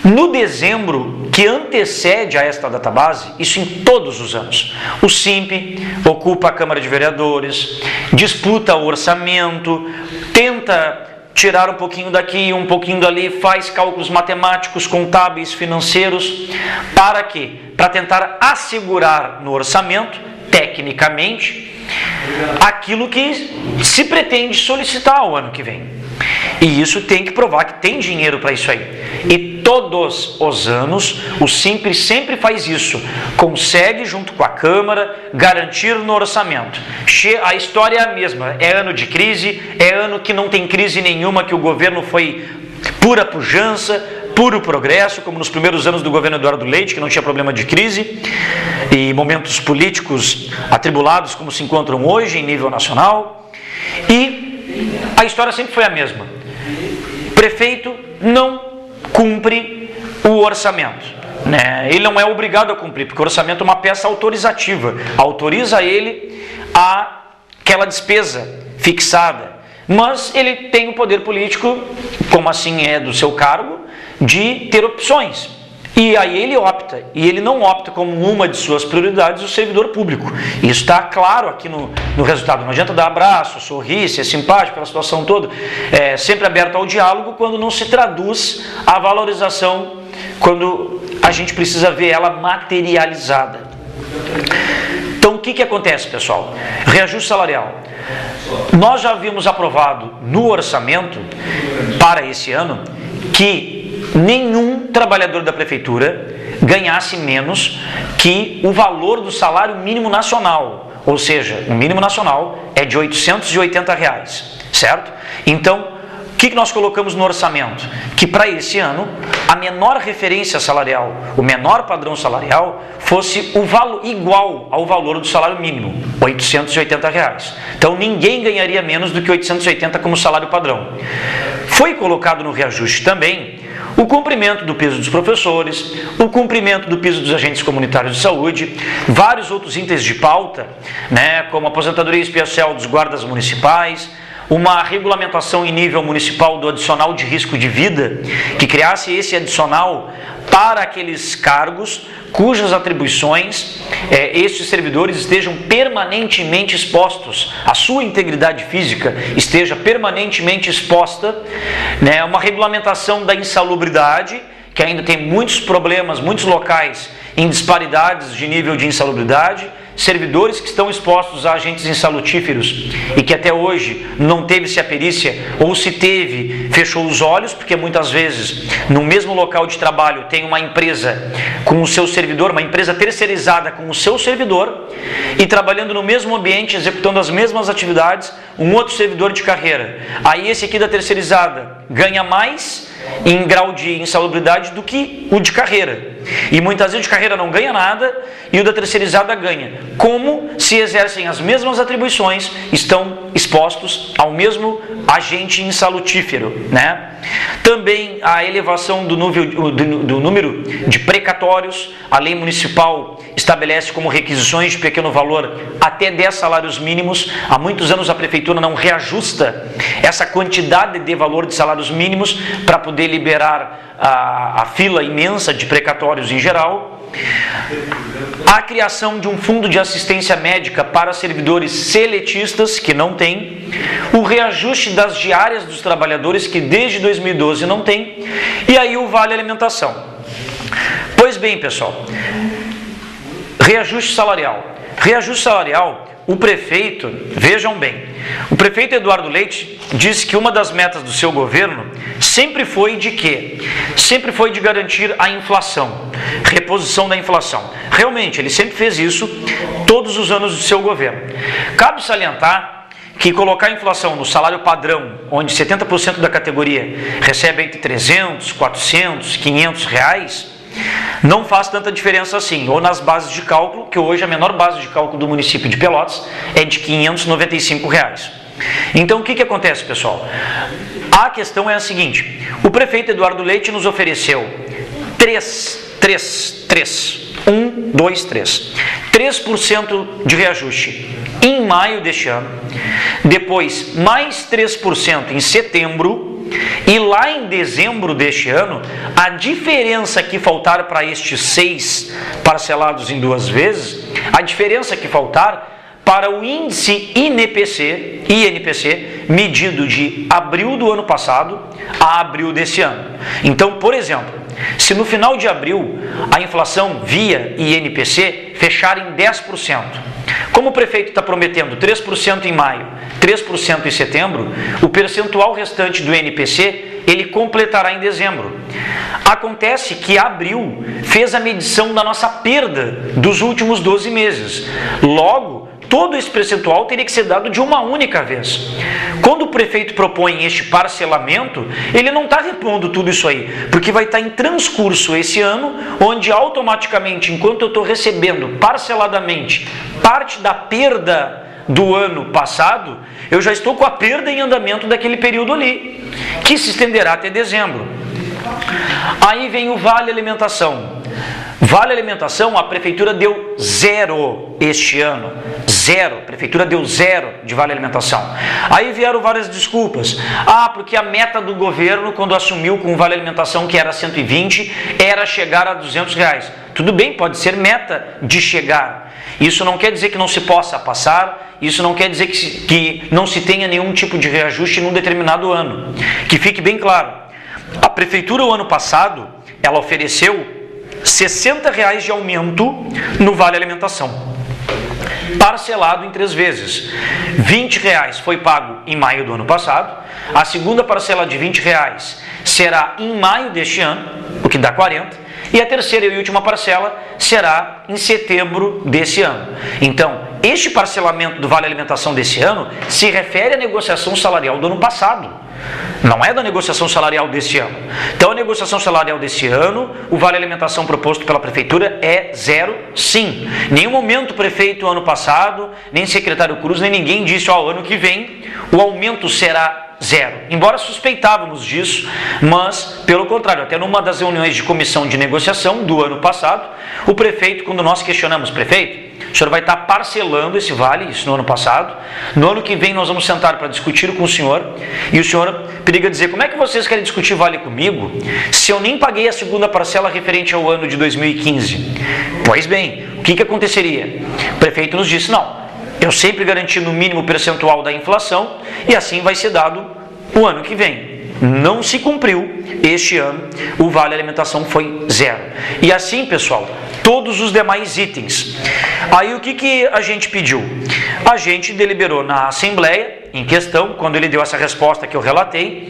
No dezembro que antecede a esta database, isso em todos os anos, o CIMP ocupa a Câmara de Vereadores, disputa o orçamento, tenta tirar um pouquinho daqui, um pouquinho dali, faz cálculos matemáticos, contábeis, financeiros, para quê? Para tentar assegurar no orçamento, tecnicamente, aquilo que se pretende solicitar o ano que vem. E isso tem que provar que tem dinheiro para isso aí. E todos os anos o Simples sempre faz isso. Consegue, junto com a Câmara, garantir no orçamento. A história é a mesma. É ano de crise, é ano que não tem crise nenhuma, que o governo foi pura pujança, puro progresso, como nos primeiros anos do governo Eduardo Leite, que não tinha problema de crise, e momentos políticos atribulados como se encontram hoje em nível nacional. E a história sempre foi a mesma. O prefeito não cumpre o orçamento, né? Ele não é obrigado a cumprir, porque o orçamento é uma peça autorizativa, autoriza ele aquela despesa fixada, mas ele tem o poder político, como assim é do seu cargo, de ter opções. E aí ele opta, e ele não opta como uma de suas prioridades o servidor público. Isso está claro aqui no resultado. Não adianta dar abraço, sorrir, ser simpático, aquela situação toda. É sempre aberto ao diálogo quando não se traduz a valorização, quando a gente precisa ver ela materializada. Então o que acontece, pessoal? Reajuste salarial. Nós já havíamos aprovado no orçamento para esse ano que nenhum trabalhador da prefeitura ganhasse menos que o valor do salário mínimo nacional, ou seja, o mínimo nacional é de R$ 880, certo? Então, o que nós colocamos no orçamento? Que para esse ano, a menor referência salarial, o menor padrão salarial, fosse o valor igual ao valor do salário mínimo, R$ 880. Então, ninguém ganharia menos do que 880 como salário padrão. Foi colocado no reajuste também o cumprimento do piso dos professores, o cumprimento do piso dos agentes comunitários de saúde, vários outros itens de pauta, né, como a aposentadoria especial dos guardas municipais, uma regulamentação em nível municipal do adicional de risco de vida, que criasse esse adicional para aqueles cargos cujas atribuições estes servidores estejam permanentemente expostos, a sua integridade física esteja permanentemente exposta, né? Uma regulamentação da insalubridade, que ainda tem muitos problemas, muitos locais em disparidades de nível de insalubridade, servidores que estão expostos a agentes insalutíferos e que até hoje não teve-se a perícia, ou se teve, fechou os olhos, porque muitas vezes no mesmo local de trabalho tem uma empresa com o seu servidor, uma empresa terceirizada com o seu servidor, e trabalhando no mesmo ambiente, executando as mesmas atividades, um outro servidor de carreira. Aí esse aqui da terceirizada ganha mais em grau de insalubridade do que o de carreira. E muitas vezes o de carreira não ganha nada e o da terceirizada ganha. Como se exercem as mesmas atribuições, estão expostos ao mesmo agente insalutífero, né? Também a elevação do número de precatórios. A lei municipal estabelece como requisições de pequeno valor até 10 salários mínimos. Há muitos anos a prefeitura não reajusta essa quantidade de valor de salários mínimos para poder poder liberar a fila imensa de precatórios em geral, a criação de um fundo de assistência médica para servidores seletistas, que não tem, o reajuste das diárias dos trabalhadores, que desde 2012 não tem, e aí o Vale Alimentação. Pois bem, pessoal, reajuste salarial. Reajuste salarial, o prefeito, vejam bem, o prefeito Eduardo Leite disse que uma das metas do seu governo sempre foi de quê? Sempre foi de garantir a inflação, reposição da inflação. Realmente, ele sempre fez isso todos os anos do seu governo. Cabe salientar que colocar a inflação no salário padrão, onde 70% da categoria recebe entre 300, 400, 500 reais, não faz tanta diferença assim, ou nas bases de cálculo, que hoje a menor base de cálculo do município de Pelotas é de R$ 595. Então o que acontece, pessoal? A questão é a seguinte: o prefeito Eduardo Leite nos ofereceu 3% de reajuste em maio deste ano, depois mais 3% em setembro, e lá em dezembro deste ano, a diferença que faltar para estes 6 parcelados em 2 vezes, a diferença que faltar para o índice INPC, medido de abril do ano passado a abril desse ano. Então, por exemplo, se no final de abril a inflação via INPC fechar em 10%, como o prefeito está prometendo 3% em maio, 3% em setembro, o percentual restante do INPC ele completará em dezembro. Acontece que abril fez a medição da nossa perda dos últimos 12 meses. Logo, todo esse percentual teria que ser dado de uma única vez. Quando o prefeito propõe este parcelamento, ele não está repondo tudo isso aí, porque vai estar em transcurso esse ano, onde automaticamente, enquanto eu estou recebendo parceladamente parte da perda do ano passado, eu já estou com a perda em andamento daquele período ali, que se estenderá até dezembro. Aí vem o Vale Alimentação. Vale Alimentação, a prefeitura deu 0 este ano. 0. A prefeitura deu 0 de Vale Alimentação. Aí vieram várias desculpas. Porque a meta do governo, quando assumiu com o Vale Alimentação, que era 120, era chegar a 200 reais. Tudo bem, pode ser meta de chegar. Isso não quer dizer que não se possa passar, isso não quer dizer que não se tenha nenhum tipo de reajuste num determinado ano. Que fique bem claro. A prefeitura, o ano passado, ela ofereceu R$ 60 de aumento no Vale Alimentação, parcelado em 3 vezes. R$ 20 foi pago em maio do ano passado, a segunda parcela de R$ 20 será em maio deste ano, o que dá 40, e a terceira e última parcela será em setembro desse ano. Então, este parcelamento do Vale Alimentação desse ano se refere à negociação salarial do ano passado. Não é da negociação salarial deste ano. Então, a negociação salarial deste ano, o Vale Alimentação proposto pela Prefeitura é 0, sim. Em nenhum momento o prefeito, ano passado, nem secretário Cruz, nem ninguém disse, ano que vem o aumento será 0. Embora suspeitávamos disso, mas, pelo contrário, até numa das reuniões de comissão de negociação do ano passado, o prefeito, quando nós questionamos, prefeito, o senhor vai estar parcelando esse vale, isso no ano passado, no ano que vem nós vamos sentar para discutir com o senhor, e o senhor periga dizer, como é que vocês querem discutir vale comigo, se eu nem paguei a segunda parcela referente ao ano de 2015? Pois bem, o que aconteceria? O prefeito nos disse, não, eu sempre garanti no mínimo percentual da inflação, e assim vai ser dado o ano que vem. Não se cumpriu este ano, o Vale Alimentação foi 0. E assim, pessoal, todos os demais itens. Aí o que a gente pediu? A gente deliberou na Assembleia em questão, quando ele deu essa resposta que eu relatei,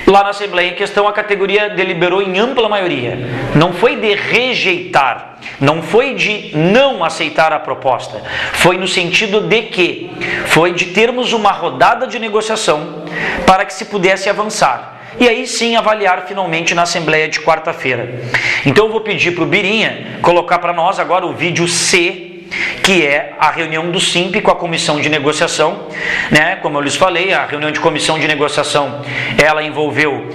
lá na Assembleia em questão a categoria deliberou em ampla maioria. Não foi de rejeitar, não foi de não aceitar a proposta, foi no sentido de que, foi de termos uma rodada de negociação para que se pudesse avançar. E aí sim avaliar finalmente na Assembleia de quarta-feira. Então eu vou pedir para o Birinha colocar para nós agora o vídeo C, que é a reunião do SIMP com a comissão de negociação, né? Como eu lhes falei, a reunião de comissão de negociação, ela envolveu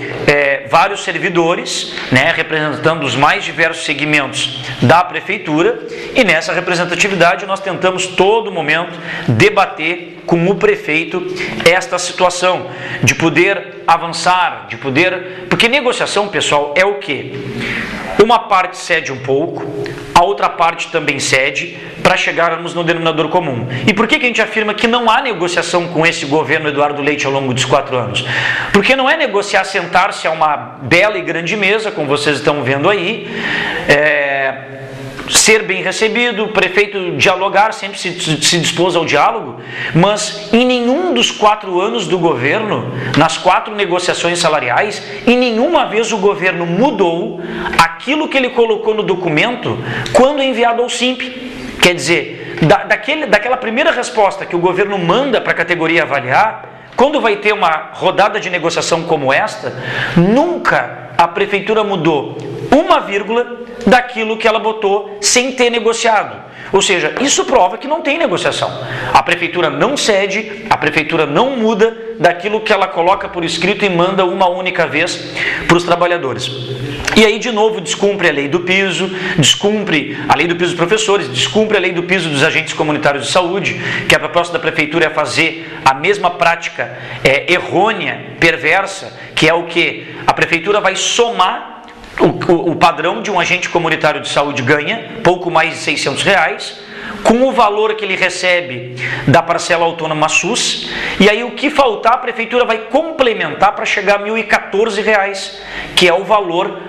vários servidores, né, representando os mais diversos segmentos da prefeitura, e nessa representatividade nós tentamos todo momento debater com o prefeito esta situação, de poder avançar, de poder... Porque negociação, pessoal, é o quê? Uma parte cede um pouco, a outra parte também cede, para chegarmos no denominador comum. E por que a gente afirma que não há negociação com esse governo Eduardo Leite ao longo dos 4 anos? Porque não é negociar sentar-se a uma bela e grande mesa, como vocês estão vendo aí, ser bem recebido, o prefeito dialogar, sempre se dispôs ao diálogo, mas em nenhum dos 4 anos do governo, nas 4 negociações salariais, em nenhuma vez o governo mudou aquilo que ele colocou no documento quando enviado ao SIMP. Quer dizer, daquela primeira resposta que o governo manda para a categoria avaliar, quando vai ter uma rodada de negociação como esta, nunca a prefeitura mudou uma vírgula daquilo que ela botou sem ter negociado. Ou seja, isso prova que não tem negociação. A prefeitura não cede, a prefeitura não muda daquilo que ela coloca por escrito e manda uma única vez para os trabalhadores. E aí, de novo, descumpre a lei do piso, descumpre a lei do piso dos professores, descumpre a lei do piso dos agentes comunitários de saúde, que a proposta da prefeitura é fazer a mesma prática errônea, perversa, que é o que? A prefeitura vai somar o padrão de um agente comunitário de saúde ganha, pouco mais de R$600, com o valor que ele recebe da parcela autônoma SUS, e aí o que faltar a prefeitura vai complementar para chegar a R$1.014, que é o valor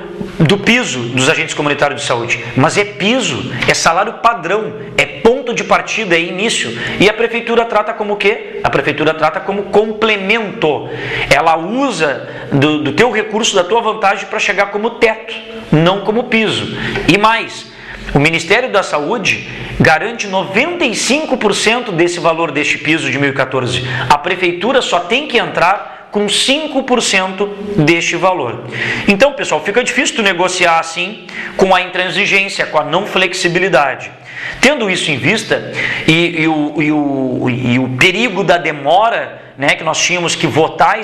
do piso dos agentes comunitários de saúde. Mas é piso, é salário padrão, é ponto de partida, é início. E a prefeitura trata como o quê? A prefeitura trata como complemento. Ela usa do teu recurso, da tua vantagem para chegar como teto, não como piso. E mais, o Ministério da Saúde garante 95% desse valor deste piso de 1.014. A prefeitura só tem que entrar com 5% deste valor. Então, pessoal, fica difícil tu negociar assim, com a intransigência, com a não flexibilidade. Tendo isso em vista, e o perigo da demora, né, que nós tínhamos que votar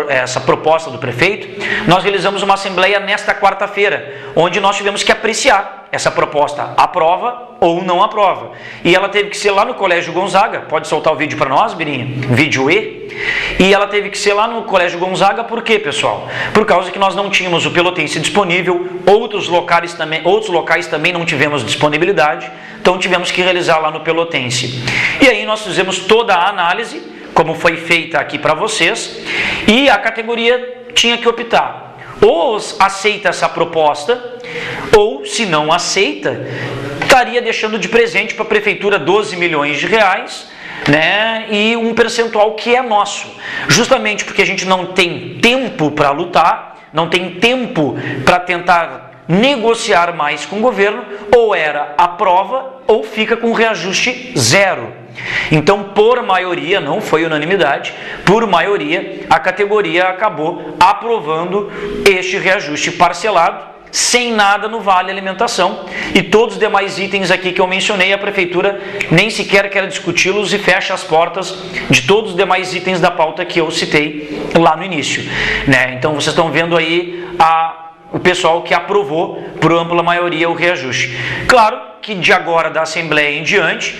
essa proposta do prefeito, nós realizamos uma assembleia nesta quarta-feira, onde nós tivemos que apreciar essa proposta, aprova ou não aprova. E ela teve que ser lá no Colégio Gonzaga, pode soltar o vídeo para nós, Birinha? Vídeo E. E ela teve que ser lá no Colégio Gonzaga, por quê, pessoal? Por causa que nós não tínhamos o pelotense disponível, outros locais também não tivemos disponibilidade, então tivemos que realizar lá no pelotense. E aí nós fizemos toda a análise, como foi feita aqui para vocês, e a categoria tinha que optar. Ou aceita essa proposta, ou se não aceita, estaria deixando de presente para a prefeitura 12 milhões de reais, né, e um percentual que é nosso, justamente porque a gente não tem tempo para lutar, não tem tempo para tentar negociar mais com o governo, ou era aprova ou fica com reajuste zero. Então, por maioria, não foi unanimidade, por maioria, a categoria acabou aprovando este reajuste parcelado, sem nada no Vale Alimentação, e todos os demais itens aqui que eu mencionei, a prefeitura nem sequer quer discuti-los e fecha as portas de todos os demais itens da pauta que eu citei lá no início, né? Então vocês estão vendo aí o pessoal que aprovou por ampla maioria o reajuste. Claro que de agora da Assembleia em diante,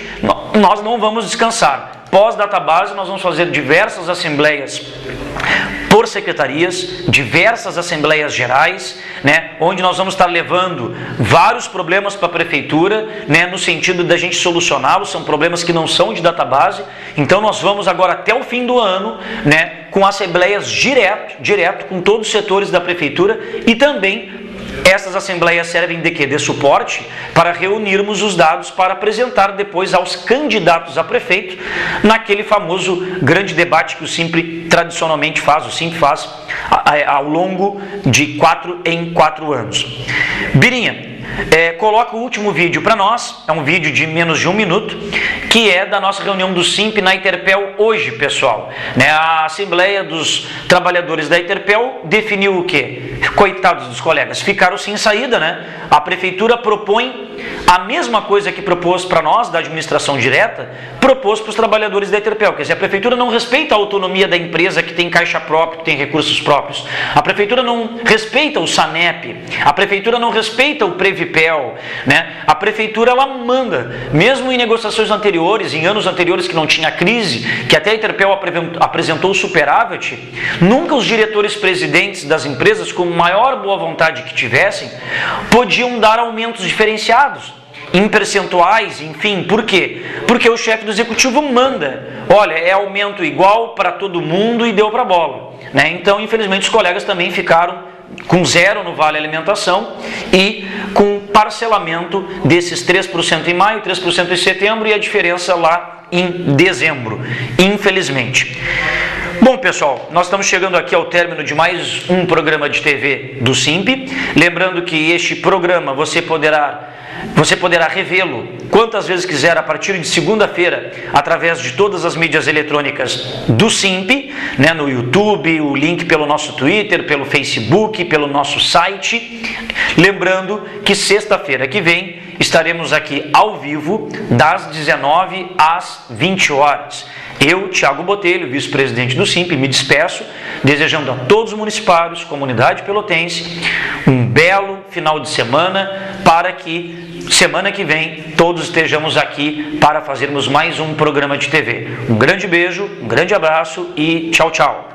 nós não vamos descansar. Pós-database, nós vamos fazer diversas assembleias por secretarias, diversas assembleias gerais, né, onde nós vamos estar levando vários problemas para a prefeitura, né, no sentido da gente solucioná-los. São problemas que não são de database, então nós vamos agora até o fim do ano, né, com assembleias direto com todos os setores da prefeitura, e também essas assembleias servem de quê? De suporte para reunirmos os dados para apresentar depois aos candidatos a prefeito naquele famoso grande debate que o SIMP tradicionalmente faz, o SIMP faz ao longo de 4 em 4 anos. Birinha, coloca o último vídeo para nós, é um vídeo de menos de 1 minuto, que é da nossa reunião do SIMP na Interpel hoje, pessoal. Né? A Assembleia dos Trabalhadores da Interpel definiu o quê? Coitados dos colegas, ficaram sem saída, né? A Prefeitura propõe a mesma coisa que propôs para nós, da administração direta, propôs para os trabalhadores da Interpel. Quer dizer, a Prefeitura não respeita a autonomia da empresa que tem caixa própria, que tem recursos próprios. A Prefeitura não respeita o SANEP. A Prefeitura não respeita o Previpel. Né? A Prefeitura, ela manda, mesmo em negociações anteriores, em anos anteriores que não tinha crise, que até a Interpel apresentou o superávit, nunca os diretores-presidentes das empresas, com maior boa vontade que tivessem, podiam dar aumentos diferenciados, em percentuais, enfim. Por quê? Porque o chefe do executivo manda. Olha, é aumento igual para todo mundo e deu para bola. Né? Então, infelizmente, os colegas também ficaram com zero no Vale Alimentação e com parcelamento desses 3% em maio, 3% em setembro e a diferença lá em dezembro, infelizmente. Bom, pessoal, nós estamos chegando aqui ao término de mais um programa de TV do SIMP. Lembrando que este programa você poderá revê-lo quantas vezes quiser a partir de segunda-feira através de todas as mídias eletrônicas do SIMP, né, no YouTube, o link pelo nosso Twitter, pelo Facebook, pelo nosso site. Lembrando que sexta-feira que vem estaremos aqui ao vivo das 19 às 20 horas. Eu, Thiago Botelho, vice-presidente do SIMP, me despeço, desejando a todos os municipários, comunidade pelotense, um belo final de semana, para que semana que vem todos estejamos aqui para fazermos mais um programa de TV. Um grande beijo, um grande abraço e tchau, tchau.